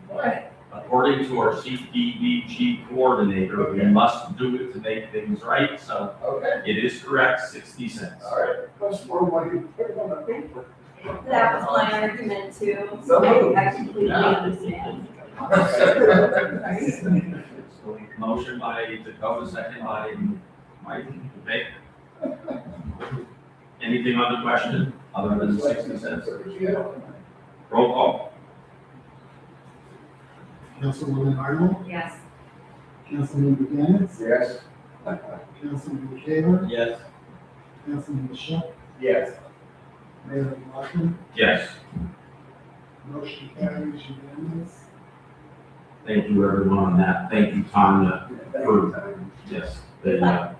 What? According to our CDBG coordinator, we must do it to make things right, so Okay, it is correct, 60 cents. all right. That's more money to put it on the paper. That was my argument too. So- I completely understand. Motion by Dakota, second by Mike. Okay. Anything on the question other than 60 cents? Roll call. Councilwoman Arnold, Yes. Councilman Buchanan, Yes. Councilman Taylor, Yes. Councilman Shuck, Yes. Mayor McLaughlin. Yes. Motion carries unanimous. Thank you, everyone, on that. Thank you, Tanya. Yes, that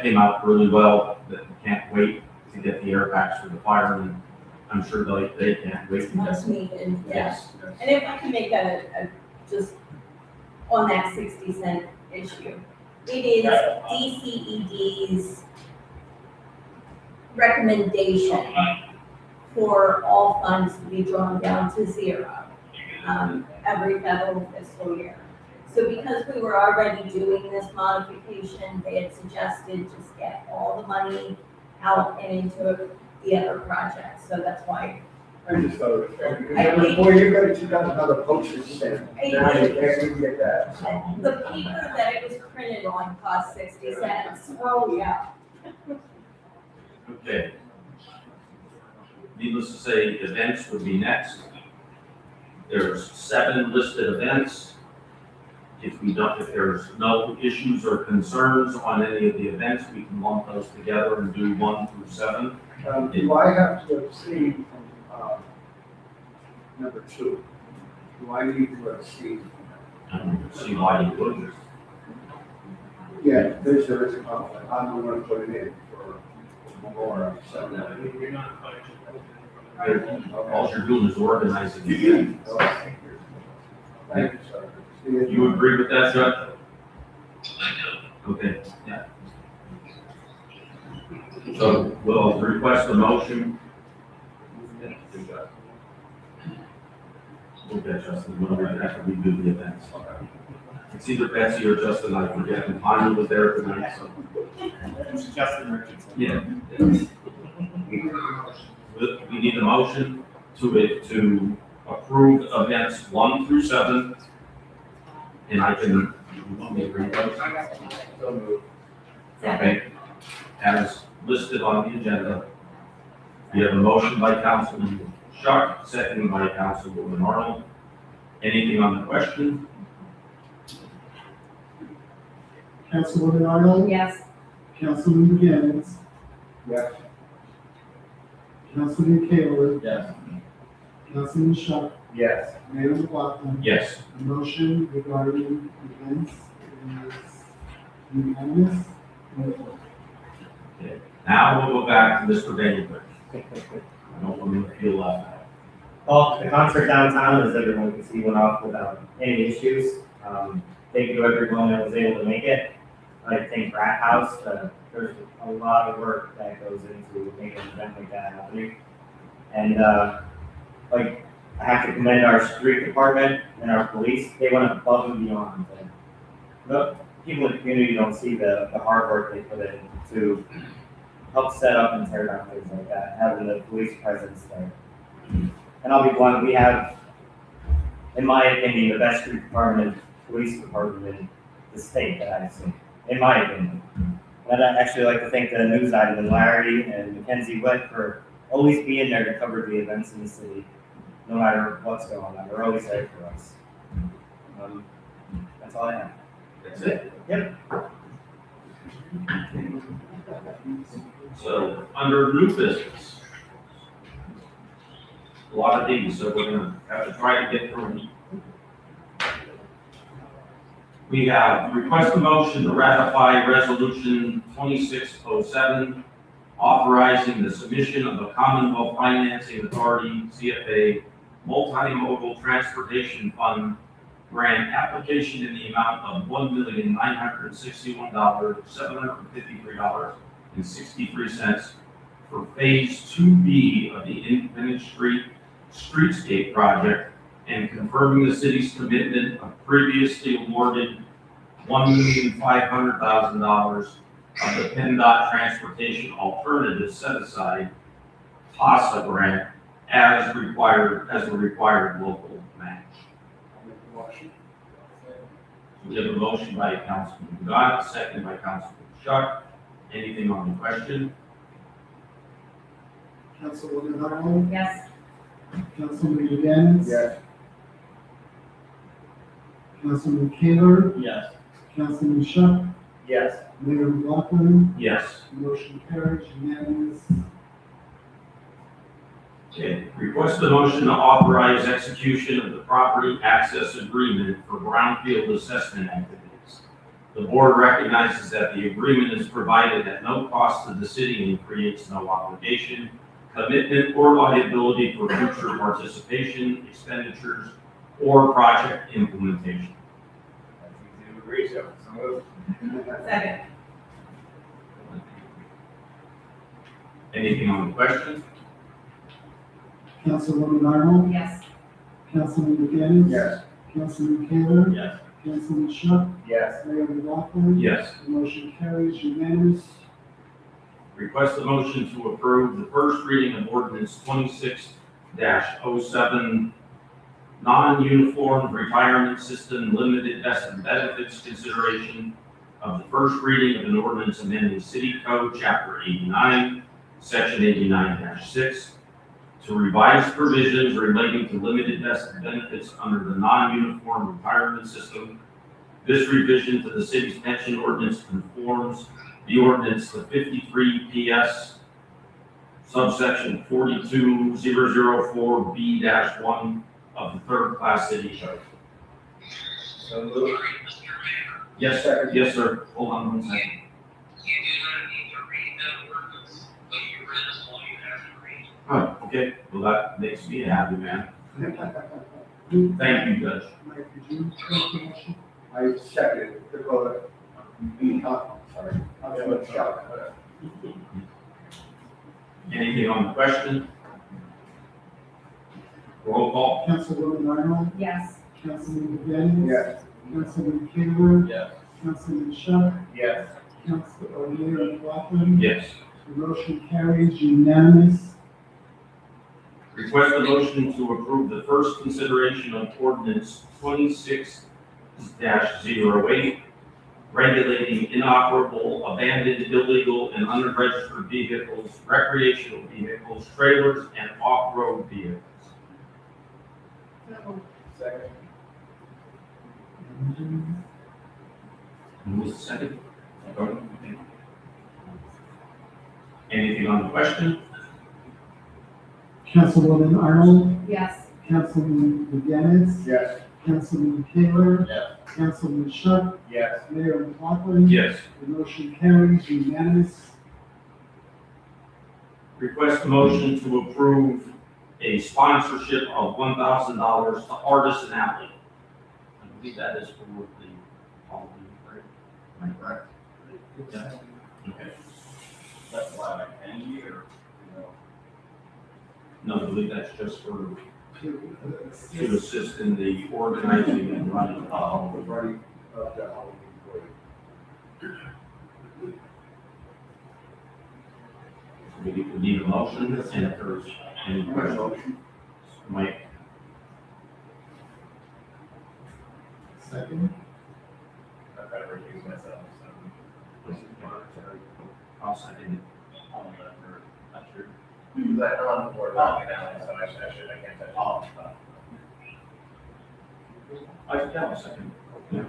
came out really well. That we can't wait to get the air packs for the firemen. I'm sure they can't wait to Much get. needed, yes. Yes. And if I can make just on that 60 cent issue, it is DCED's recommendation for all funds to be drawn down to zero, every federal fiscal year. So because we were already doing this modification, they had suggested just get all the money out and into the other projects, so that's why. I just thought it was fair, because every 4 years, you got another postage stamp. Now you can't even get that. The paper that it was printed on cost 60 cents. Oh, yeah. Okay. Needless to say, events would be next. There's 7 listed events. If there's no issues or concerns on any of the events, we can lump those together and do 1 through 7. Do I have to abstain from, number 2? Do I need to abstain? I don't see why you wouldn't. Yeah, there is a conflict. I'm the one putting in for Memorial, so. You're not punishing. All you're doing is organizing the event. Thank you, sir. You agree with that, Judge? I know. Okay, yeah. So we'll request a motion. Okay, Justin, we'll after we do the events. It's either Betsy or Justin, I forget, and Tanya was there tonight, so. Justin Richardson. Yeah. We need a motion to approve events 1 through 7. And I can, you want me to read those? So moved. Okay, as listed on the agenda. We have a motion by Councilman Shuck, seconded by Councilwoman Arnold. Anything on the question? Councilwoman Arnold, Yes. Councilman Buchanan, Yes. Councilman Taylor, Yes. Councilman Shuck, Yes. Mayor McLaughlin. Yes. The motion regarding events is unanimous. Okay. Now we'll go back to Mr. Daniel. I don't want him to feel left out. Well, the concert downtown, as everyone can see, went off without any issues. Thank you to everyone that was able to make it. I think Rat House, there's a lot of work that goes into making an event like that happening. And, I have to commend our street department and our police. They went above and beyond. And the people in the community don't see the hard work they put in to help set up and tear down things like that, having the police presence there. And I'll be blunt, we have, in my opinion, the best street department, police department in the state that I've seen, in my opinion. And I'd actually like to thank the news item and Larry and Mackenzie Witt for always being there to cover the events in the city, no matter what's going on. They're always there for us. That's all I have. That's it. Yep. So, under new business, a lot of these, so we're gonna have to try to get through them. We have request a motion to ratify resolution 2607, authorizing the submission of a Commonwealth Financing Authority, CFA, Multimodal Transportation Fund grant application in the amount of $1,961,753.63 for Phase 2B of the Independence Street Streetscape Project, and confirming the city's commitment of previously awarded $1,500,000 of the PennDOT Transportation Alternative Set Aside PASA grant as required, as a required local match. I'll make the motion. We have a motion by Councilman Scott, second by Councilman Shuck. Anything on the question? Councilwoman Arnold, Yes. Councilman Janice. Yes. Councilman Taylor, Yes. Councilman Shuck, Yes. Mayor McLaughlin, Yes. motion carries unanimous. Okay, request a motion to authorize execution of the property access agreement for brownfield assessment activities. The board recognizes that the agreement is provided at no cost to the city and creates no obligation, commitment, or liability for future participation, expenditures, or project implementation. That's easy to agree to. So moved. Second. Anything on the question? Councilwoman Arnold, Yes. Councilman Janice. Yes. Councilman Taylor, Yes. Councilman Shuck, Yes. Mayor McLaughlin. Yes. Motion carries unanimous. Request a motion to approve the first reading of ordinance 26-07, non-uniform retirement system limited vested benefits consideration of the first reading of an ordinance amending city code chapter 89, section 89-6, to revise provisions relating to limited vested benefits under the non-uniform retirement system. This revision to the city's pension ordinance conforms the ordinance to 53 PS subsection 42004B-1 of the third class city code. So moved. Mr. Mayor, Yes, sir. Yes, sir. Hold on one second. you do not need to read that ordinance, but you read us all you have to read. Oh, okay. Well, that makes me a happy man. Thank you, Judge. Mike, did you make the motion? I second the vote. Sorry. Councilman Shuck. Anything on the question? Roll call. Councilwoman Arnold, Yes. Councilman Janice. Yes. Councilman Taylor, Yes. Councilman Shuck, Yes. Mayor McLaughlin. Yes. The motion carries unanimous. Request a motion to approve the first consideration of ordinance 26-08, regulating inoperable, abandoned, illegal, and unregistered vehicles, recreational vehicles, trailers, and off-road vehicles. Second. Who was the second? Anything on the question? Councilwoman Arnold, Yes. Councilman Janice. Yes. Councilman Taylor, Yes. Councilman Shuck, Yes. Mayor McLaughlin. Yes. The motion carries unanimous. Request a motion to approve a sponsorship of $1,000 to Artisan Alley. I believe that is for the Halloween, right? Am I correct? Yeah. Okay. That's why I can you or, No, I believe that's just for, to assist in the organizing and running of the The Halloween. running of the Halloween parade. We need a motion, and if there's any questions, Mike, Second. I've got to recuse myself, so. I'll second I'm not sure. But I'm on the board walking down, so I can't touch all the stuff. it. Yeah, I'll second. Yeah.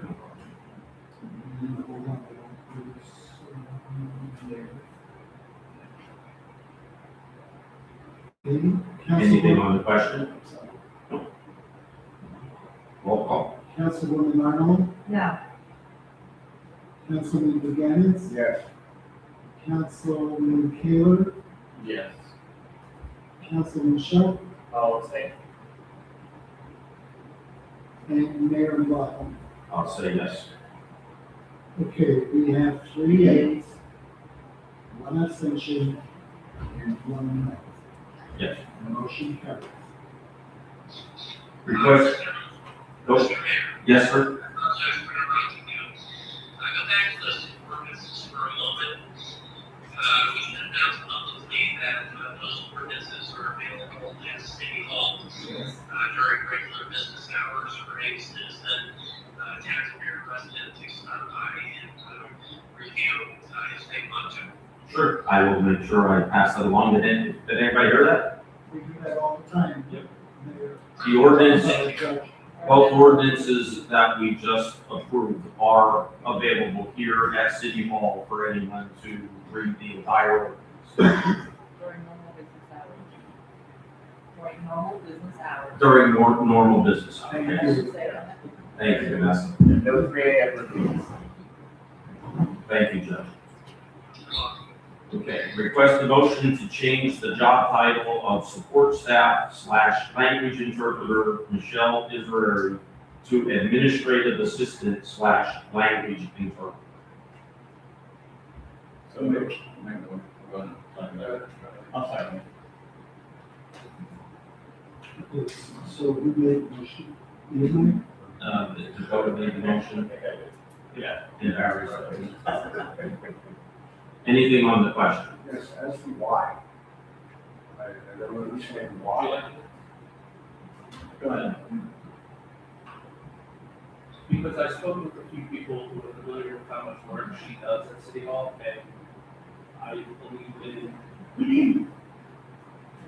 Okay, Anything Councilwoman, on the question? Roll call. Councilwoman Arnold, No. Councilman Duganitz, Yes. Councilman Kaler, Yes. Councilman Shutt, I'll say. and Mayor McLaughlin. I'll say yes. Okay, we have 3 yeas, 1 abstention, and 1 no. Yes. Motion carries. Request, go. Mr. Mayor, Yes, sir. I apologize for interrupting you. Go back to those ordinances for a moment. We should announce publicly that those ordinances are available at City Hall during regular business hours for any citizen, taxpayer, resident to stop by and review if they want to. Sure. I will make sure I pass that along. Did anybody hear that? We do that all the time. Yep. Mayor. The ordinance, Judge. both ordinances that we just approved are available here at City Hall for anyone to read the entire ordinance. During normal business hours. During normal business Thank hours. you. Thank you, Vanessa. No 3 a.m. reviews. Thank you, Judge. Okay, request a motion to change the job title of support staff / language interpreter Michelle Israeli to administrative assistant / language interpreter. So moved. I'll second. Okay, so who made the motion? You did? Dakota made the motion. Yeah. And Barry seconded. Anything on the question? Yes, as to why. I don't understand why. Go ahead. Because I spoke with a few people who are familiar with how much work she does at City Hall, and I believe in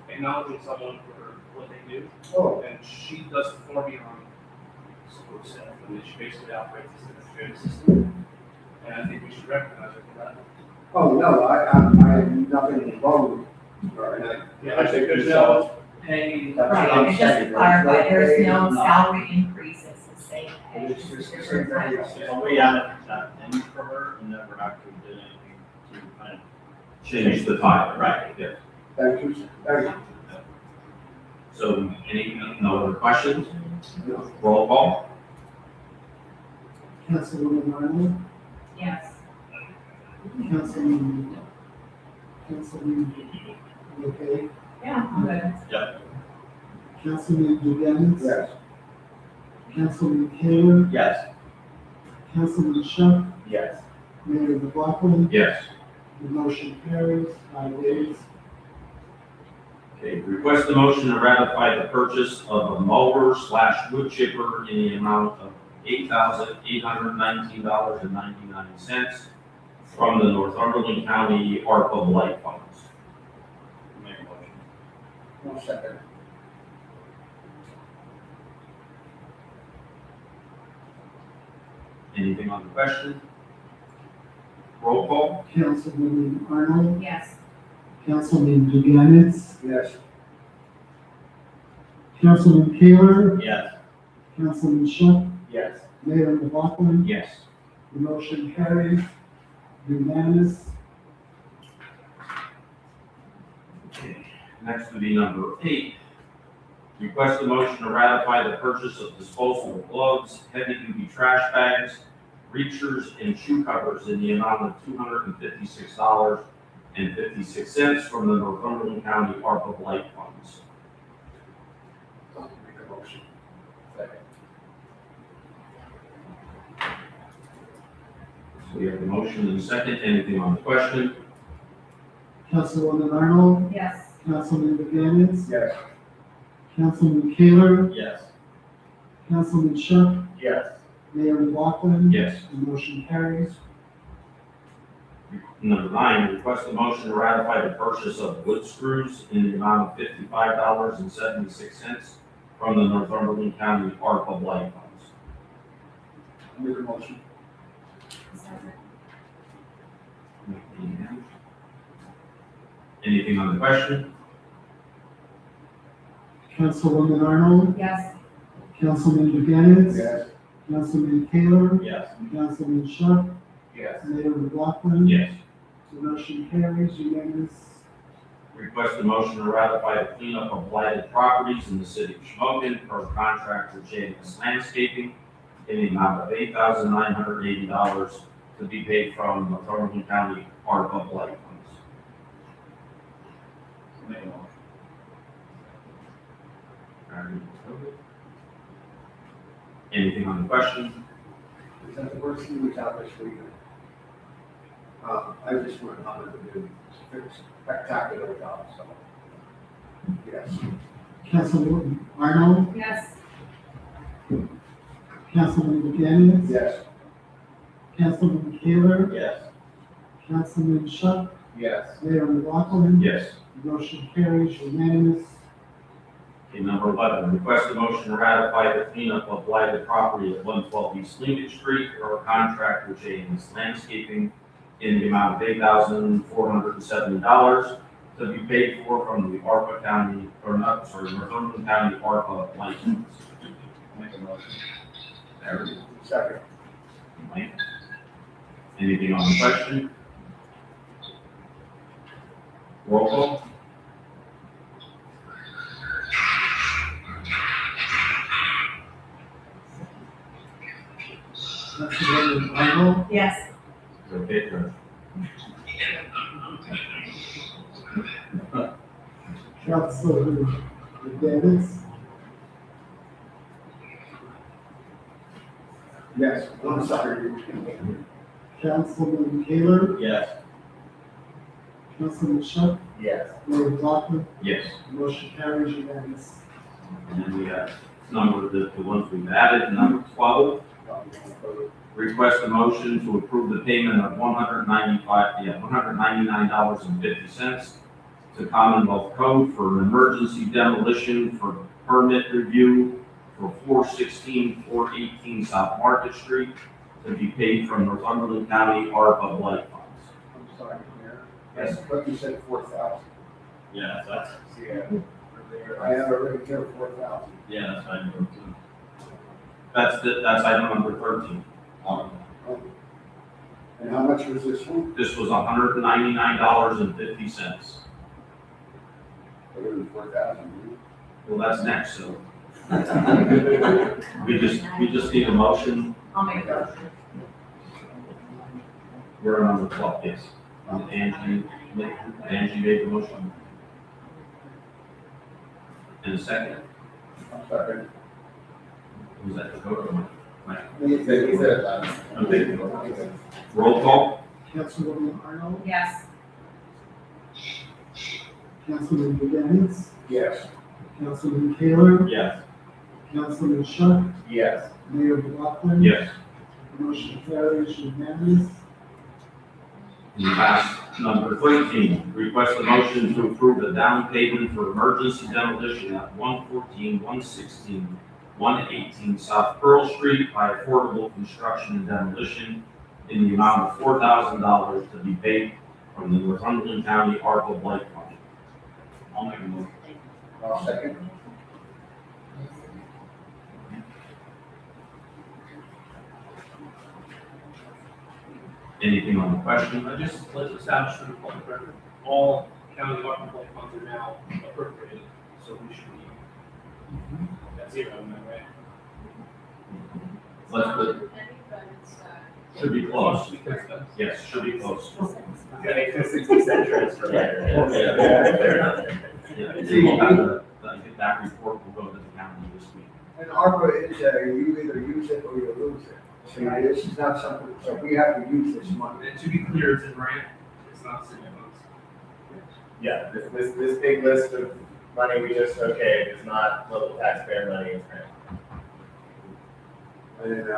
acknowledging someone for what they do. Oh, And she does it for me on support staff, and she basically operates as an administrative assistant. And I think we should recognize her for that. oh, no, I have nothing wrong with her, and Yeah, I think there's no paying. Right, and just to clarify, there's no salary increases to say pay. It's just the same thing. Well, we haven't done any for her and never actually did anything to kind of Change the title. Right. Yeah. Thank you, sir. Thank you. So no other questions? No. Roll call. Councilwoman Arnold, Yes. Councilman, you okay? Yeah, I'm good. Councilman Duganitz. Yes. Councilman Kaler, Yes. Councilman Shutt, Yes. Mayor McLaughlin. Yes. The motion carries, 5 yeas. Okay, request a motion to ratify the purchase of a mower / wood chipper in the amount of $8,819.99 from the Northumberland County ARPA Blight Funds. Make a motion. No second. Anything on the question? Roll call. Councilwoman Arnold, Yes. Councilman Duganitz, Yes. Councilman Kaler, Yes. Councilman Shutt, Yes. Mayor McLaughlin. Yes. The motion carries, unanimous. Okay, next would be number 8. Request a motion to ratify the purchase of disposable gloves, heavy-duty trash bags, reachers, and shoe covers in the amount of $256.56 from the Northumberland County ARPA Blight Funds. Make a motion. Second. So we have the motion and second. Anything on the question? Councilwoman Arnold, Yes. Councilman Duganitz, Yes. Councilman Kaler, Yes. Councilman Shutt, Yes. Mayor McLaughlin. Yes. The motion carries. Number 9, request a motion to ratify the purchase of wood screws in the amount of $55.76 from the Northumberland County ARPA Blight Funds. Make a motion. Anything on the question? Councilwoman Arnold, Yes. Councilman Duganitz. Yes. Councilman Taylor, Yes. Councilman Shutt, Yes. Mayor McLaughlin. Yes. The motion carries unanimous. Request a motion to ratify the cleanup of blighted properties in the city of Shamokin per contract with JMS Landscaping in the amount of $8,980 to be paid from the Northumberland County ARPA blight funds. Make a motion. Anything on the question? Is that the worst thing we got this weekend? I just want to comment to do spectacular job, so. Yes. Councilwoman Arnold, Yes. Councilman Duganitz. Yes. Councilman Taylor, Yes. Councilman Shutt, Yes. Mayor McLaughlin. Yes. The motion carries unanimous. Okay, number 11, request a motion to ratify the cleanup of blighted property at 112 East Lincoln Street or a contract with JMS Landscaping in the amount of $8,470 to be paid for from the ARPA County, or not, sorry, Northumberland County ARPA blight funds. Make a motion. There. Second. Mike? Anything on the question? Roll call? Councilwoman Arnold, Yes. Okay, George. Councilman Duganitz. Yes, I'm sorry. Councilman Taylor, Yes. Councilman Shutt, Yes. Mayor McLaughlin. Yes. The motion carries unanimous. And then we have number, the ones we've added, number 12. Request a motion to approve the payment of $199.50 to Commonwealth Code for an emergency demolition for permit review for 416, 418 South Market Street to be paid from Northumberland County ARPA blight funds. I'm sorry, Mayor. Yes, but you said 4,000. Yeah, that's, I have already here 4,000. yeah, that's fine. That's item number 13. And how much was this one? This was $199.50. Better than 4,000. Well, that's next, so. We just need a motion. I'll make a motion. We're on number 12, yes. Angie made the motion. And a second, I'm sorry. was that the vote or Mike? He said it last. Okay. Roll call? Councilwoman Arnold, Yes. Councilman Duganitz, Yes. Councilman Taylor, Yes. Councilman Shutt, Yes. Mayor McLaughlin. Yes. The motion carries unanimous. And last, number 13, request a motion to approve the down payment for emergency demolition at 114, 116, 118 South Pearl Street by Affordable Construction and Demolition in the amount of $4,000 to be paid from the Northumberland County ARPA blight fund. I'll make a motion. I'll second. Anything on the question? Let's establish for the public record, all county ARPA blight funds are now appropriated, so we should be at zero, am I right? Let's put, should be close. Yes, should be close. Gonna make the 60-cent transfer later. Yeah, so we'll have that report will go to the county this week. And ARPA is, you either use it or you lose it. So this is not something, so we have to use this money. And to be clear, it's a grant, it's not city funds. Yeah, this big list of money we just okayed is not local taxpayer money, it's grant. And,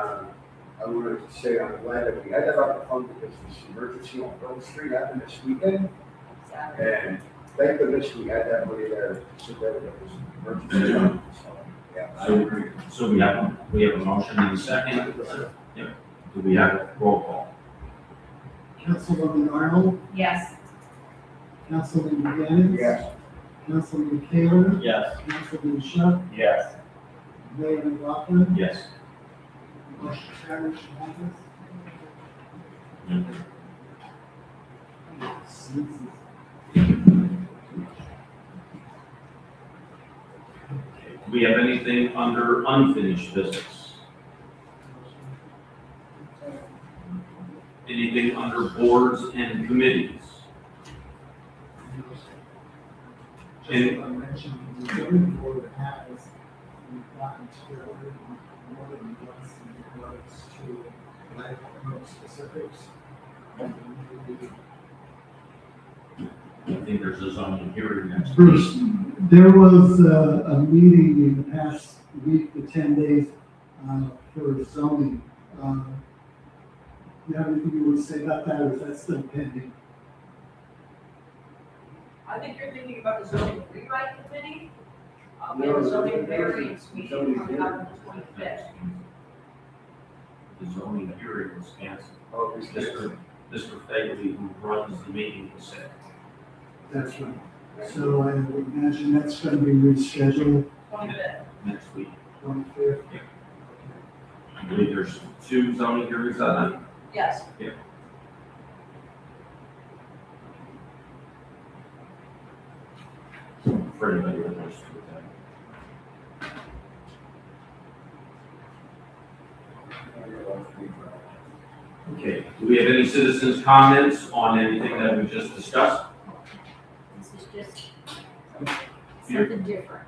I wanted to say, I'm glad that we had that ARPA fund because this emergency on Pearl Street happened this weekend. And thank goodness we had that money there, so that it was emergency fund. So, yeah. So we have a motion and a second. Yep. Do we have a roll call? Councilwoman Arnold, Yes. Councilman Duganitz. Yes. Councilman Taylor, Yes. Councilman Shutt, Yes. Mayor McLaughlin. Yes. Motion carries unanimous. Do we have anything under unfinished business? Anything under boards and committees? Just want to mention, the zoning board has, we've gotten together more than once in regards to, and I don't know specifics. I think there's a zoning hearing next week. Bruce, there was a meeting in the past week to 10 days for zoning. You have anything you want to say about that, or is that still pending? I think you're thinking about the zoning rewrite committee. We have a zoning variance meeting coming up on the 25th. The zoning hearing was canceled. Oh, it's Mr. Fagley, who runs the meeting, was sick. That's right. So I would imagine that's going to be rescheduled 25th. Next week. 25th. I believe there's 2 zoning hearings on that. Yes. For anybody that wants to attend. Okay, do we have any citizens' comments on anything that we just discussed? This is just something different.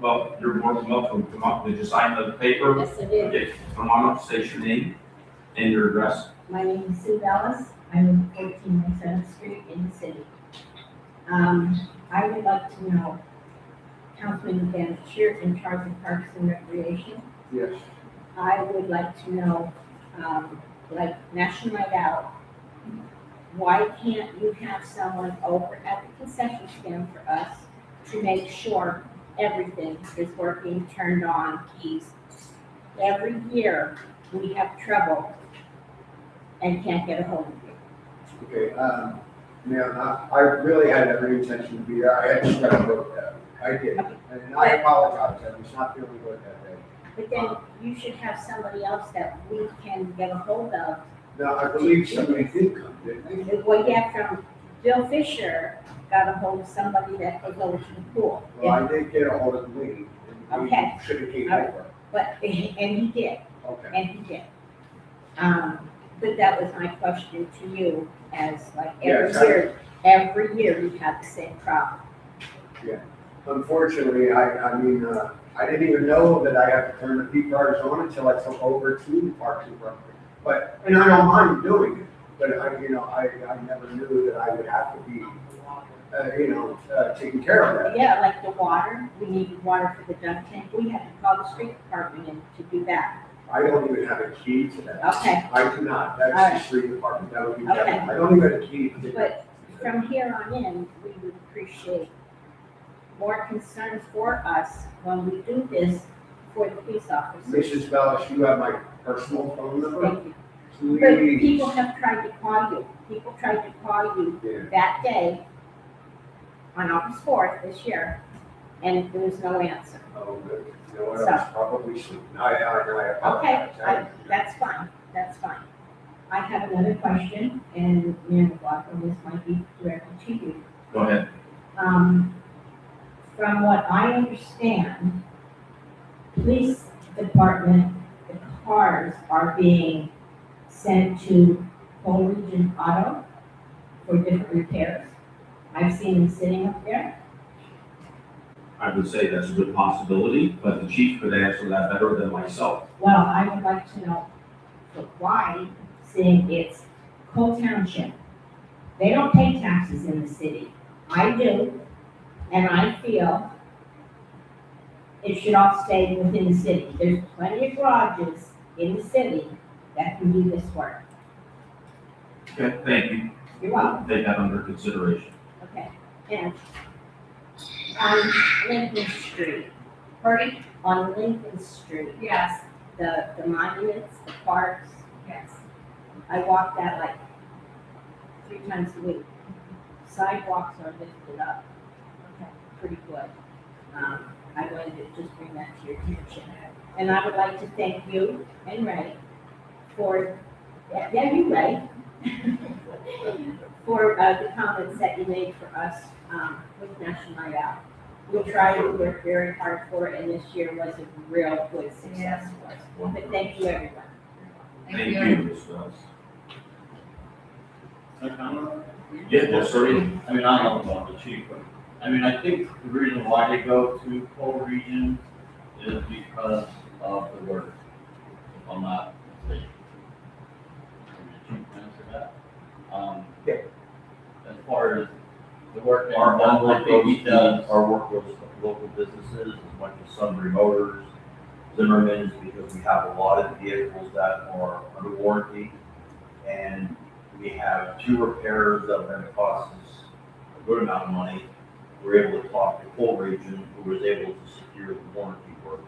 Well, you're more than welcome to come up. Did you sign the paper? Yes, it is. Okay, come on up, state your name and your address. My name is Sue Ellis. I live at 14 7th Street in the city. I would like to know, Councilman Van Sheer in charge of Parks and Recreation. Yes. I would like to know, like National Night Out, why can't you have someone over at the concession stand for us to make sure everything is working, turned on, keys? Every year, we have trouble and can't get a hold of you. Okay, I really had every intention to be there. I had just got a vote that. I did. And I apologize. I was not feeling good that day. But then you should have somebody else that we can get a hold of. Now, I believe somebody did come, didn't they? Well, yeah, from Bill Fisher got a hold of somebody that goes over to the pool. Well, I did get a hold of Lee. And we Okay. should have came over. But, and he did, Okay. and he did. But that was my question to you, as like Yes, every year we have the same problem. Unfortunately, I didn't even know that I have to turn the P-cars on until I took over to the Parks and Rec. But, and I don't mind doing it, but I never knew that I would have to be, taking care of that. Yeah, like the water, we needed water for the dump tank, we had to call the street department in to do that. I don't even have a key to that. Okay. I do not, All that's right. the street department, that would be, Okay. I don't even have a key to But from here on in, we would appreciate more concerns for us when we do this for the police officers. Mrs. Bellis, you have my personal phone number? Thank you. But Please. people have tried to call you, people tried to call you Yeah. that day on August 4th this year, and there was no answer. Oh, good. You know what, I was probably sleeping. I Okay, apologize. that's fine, that's fine. I have another question, and Mayor McLaughlin, this might be directed to you. Go ahead. From what I understand, police department, the cars are being sent to Pole Region Auto for different repairs. I've seen them sitting up there. I would say that's a good possibility, but the chief could answer that better than myself. Well, I would like to know why, seeing it's Cole Township. They don't pay taxes in the city. I do, and I feel it should all stay within the city. There's plenty of garages in the city that can do this work. Okay, thank you. You're welcome. Take that under consideration. Okay, and on Lincoln Street, Pardon? on Lincoln Street, Yes, the monuments, the parks, yes. I walk that like 3 times a week. Sidewalks are lifted up. pretty good. I wanted to just bring that to your attention. And I would like to thank you and Ray for, yeah, you Ray, for the comments that you made for us with National Night Out. We tried to work very hard for it, and this year was a real good success for us. But thank you, everyone. Thank you, Ms. Wells. Yeah, sorry. I mean, I don't know about the chief, but, I mean, I think the reason why they go to coal regions is because of the work, if I'm not mistaken. Can the chief answer that? Yeah. As far as the work. Our work I think he does. goes to local businesses, as much as Sunbury Motors, Zimmerman's, because we have a lot of vehicles that are under warranty. And we have 2 repairs that are gonna cost us a good amount of money. We're able to talk to Coal Region, who was able to secure the warranty work,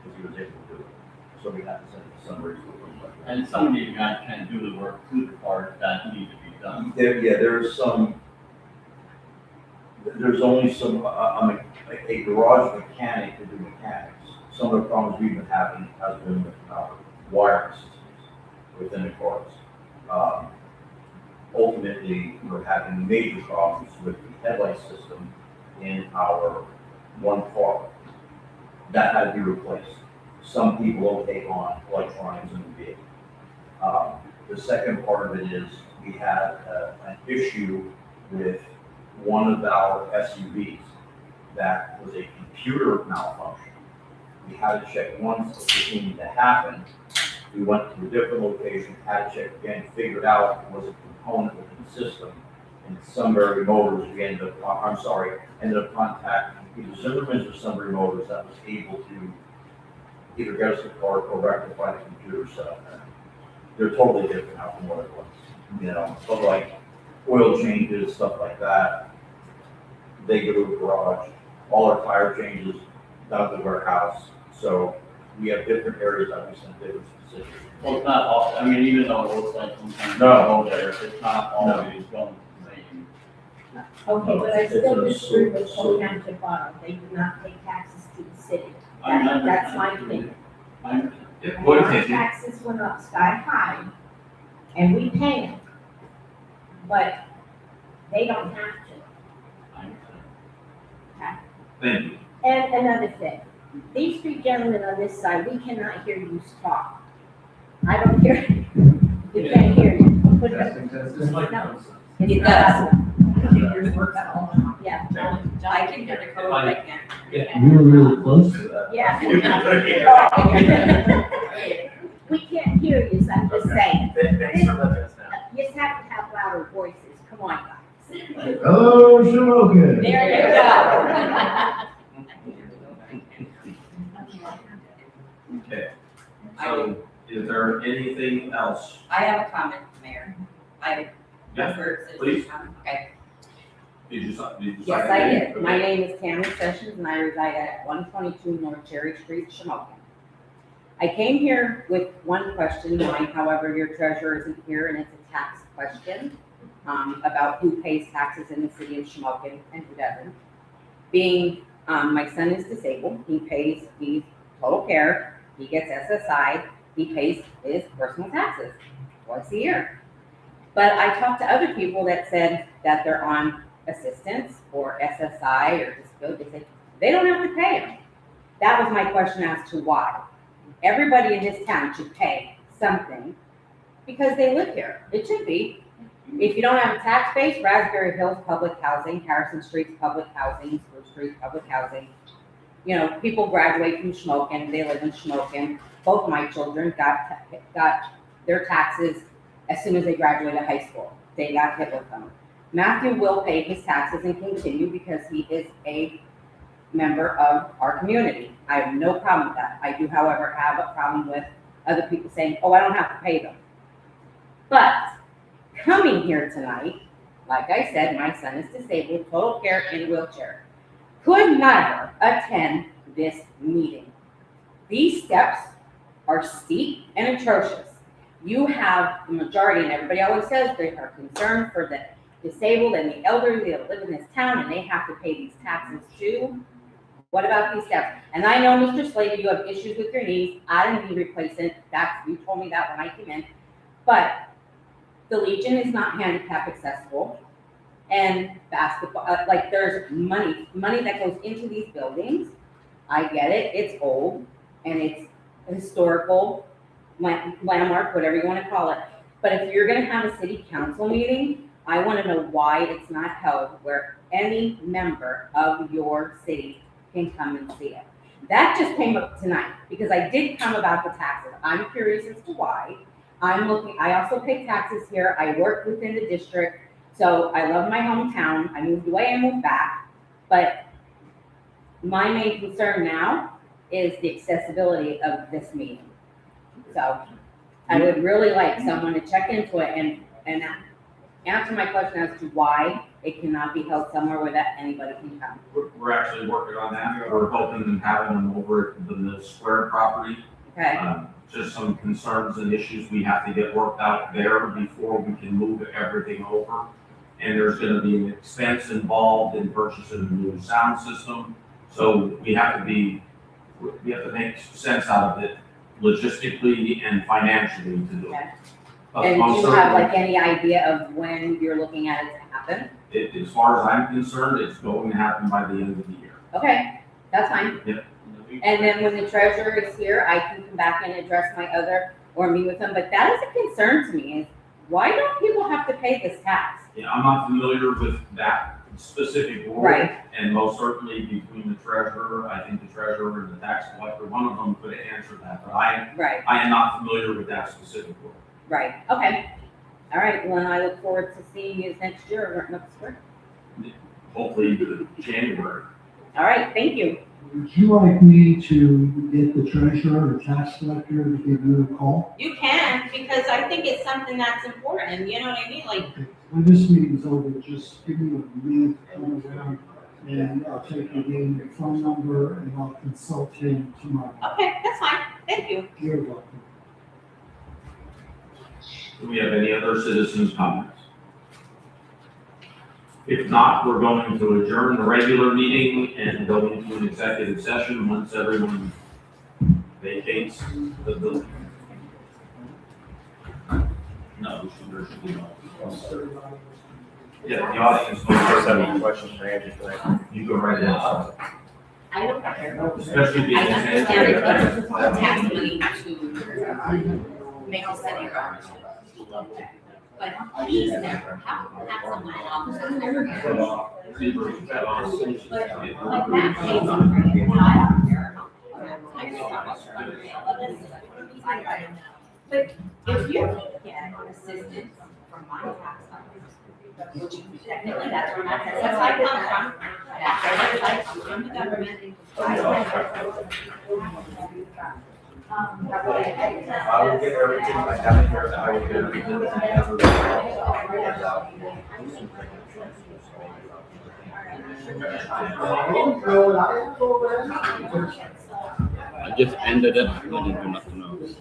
because he was able to do it. So we have to send it to Sunbury. And some of these guys can't do the work to the parts that need to be done. There's only a garage mechanic to do mechanics. Some of the problems we've been having has been with wiring systems within the cars. Ultimately, we're having major problems with the headlight system in our one car. That had to be replaced. Some people don't take on electronics in the vehicle. The second part of it is we had an issue with one of our SUVs that was a computer malfunction. We had to check once, it needed to happen. We went to a different location, had to check again, figured out it was a component within the system. And Sunbury Motors, we ended up contacting either Zimmerman's or Sunbury Motors that was able to either get us the car or rectify the computer setup. They're totally different now from what it was, but like oil changes, stuff like that, they go to a garage. All our tire changes down to the warehouse. So we have different areas that we send different specifics. Well, it's not all, I mean, even though it looks like sometimes. No. There, it's not always going the same. Okay, but I still disagree with Coal Township Bottom. They do not pay taxes to the city. That's my opinion. I understand. Our taxes went up sky high, and we pay them. But they don't have to. I understand. Thank you. And another thing, these 3 gentlemen on this side, we cannot hear you talk. I don't hear, we can't hear you. No, It does. Yours works at home. yeah, I can hear the code, I can't. You were really close to that. yeah. We can't hear you, so I'm just saying. Thanks for letting us know. You just have to have louder voices, come on, guys. Hello, Shamokin. There you go. Okay. So is there anything else? I have a comment, Mayor. Yeah, please. Okay. Did you Yes, I did. My name is Tammy Sessions, and I reside at 122 North Cherry Street, Shamokin. I came here with one question, mine, however, your treasurer isn't here, and it's a tax question about who pays taxes in the city of Shamokin and who doesn't. Being my son is disabled, he's total care, he gets SSI, he pays his personal taxes twice a year. But I talked to other people that said that they're on assistance or SSI or disability, they said they don't have to pay them. That was my question as to why. Everybody in this town should pay something because they live here. It should be. If you don't have a tax base, Raspberry Hills Public Housing, Harrison Street's public housing, Spruce Street Public Housing. People graduate from Shamokin, they live in Shamokin. Both my children got their taxes as soon as they graduated high school. They got hit with them. Matthew will pay his taxes and continue because he is a member of our community. I have no problem with that. I do, however, have a problem with other people saying, oh, I don't have to pay them. But coming here tonight, like I said, my son is disabled, total care in a wheelchair. Could never attend this meeting. These steps are steep and atrocious. You have the majority, and everybody always says they are concerned for the disabled and the elderly that live in this town and they have to pay these taxes too. What about these steps? And I know, Mr. Slavy, you have issues with your knees. I don't need replacement. You told me that when I came in. But the Legion is not handicap accessible. And basketball, like there's money that goes into these buildings. I get it, it's old and it's a historical landmark, whatever you wanna call it. But if you're gonna have a city council meeting, I wanna know why it's not held where any member of your city can come and see it. That just came up tonight because I did come about the taxes. I'm curious as to why. I also pay taxes here. I work within the district. So I love my hometown. I moved away and moved back. But my main concern now is the accessibility of this meeting. So I would really like someone to check into it and answer my question as to why it cannot be held somewhere where that anybody can come. We're actually working on that. We're hoping and having them over at the Mill Square property. Okay, Just some concerns and issues we have to get worked out there before we can move everything over. And there's gonna be an expense involved in purchasing a new sound system. So we have to make sense out of it logistically and financially to do it. Okay. But and do most you have certainly, like any idea of when you're looking at it to happen? as far as I'm concerned, it's going to happen by the end of the year. Okay, that's fine. Yep. And then when the treasurer is here, I can come back and address my other, or meet with them, but that is a concern to me, is why don't people have to pay this tax? Yeah, I'm not familiar with that specific rule. Right. And most certainly between the treasurer, I think the treasurer and the tax collector, one of them could answer that, but I Right, am not familiar with that specific rule. right, okay. All right, well, I look forward to seeing you next year over at next spring. Hopefully January. All right, thank you. Would you like me to get the treasurer or tax collector to give you a call? You can, because I think it's something that's important, you know what I mean? Like, Okay, when this meeting's over, just give me a minute to come around and I'll take your name and phone number and I'll consult him tomorrow. okay, that's fine, thank you. You're welcome. Do we have any other citizens' comments? If not, we're going to adjourn the regular meeting and go into an executive session once everyone vacates the building. No, there should be no. Yeah, the audience. Just have any questions for Andrew tonight? You go right ahead. I don't care. Especially being. I understand it, but tax money to make a city run. But he's never, how can we have someone in office that's never here? But like that pays on credit, I don't care. But if you can get assistance from my tax office, which technically that's where my tax, that's where I come from. That's where I'm the government. I will get everything, I have it here, I will get everything. I just ended it, I didn't do nothing else.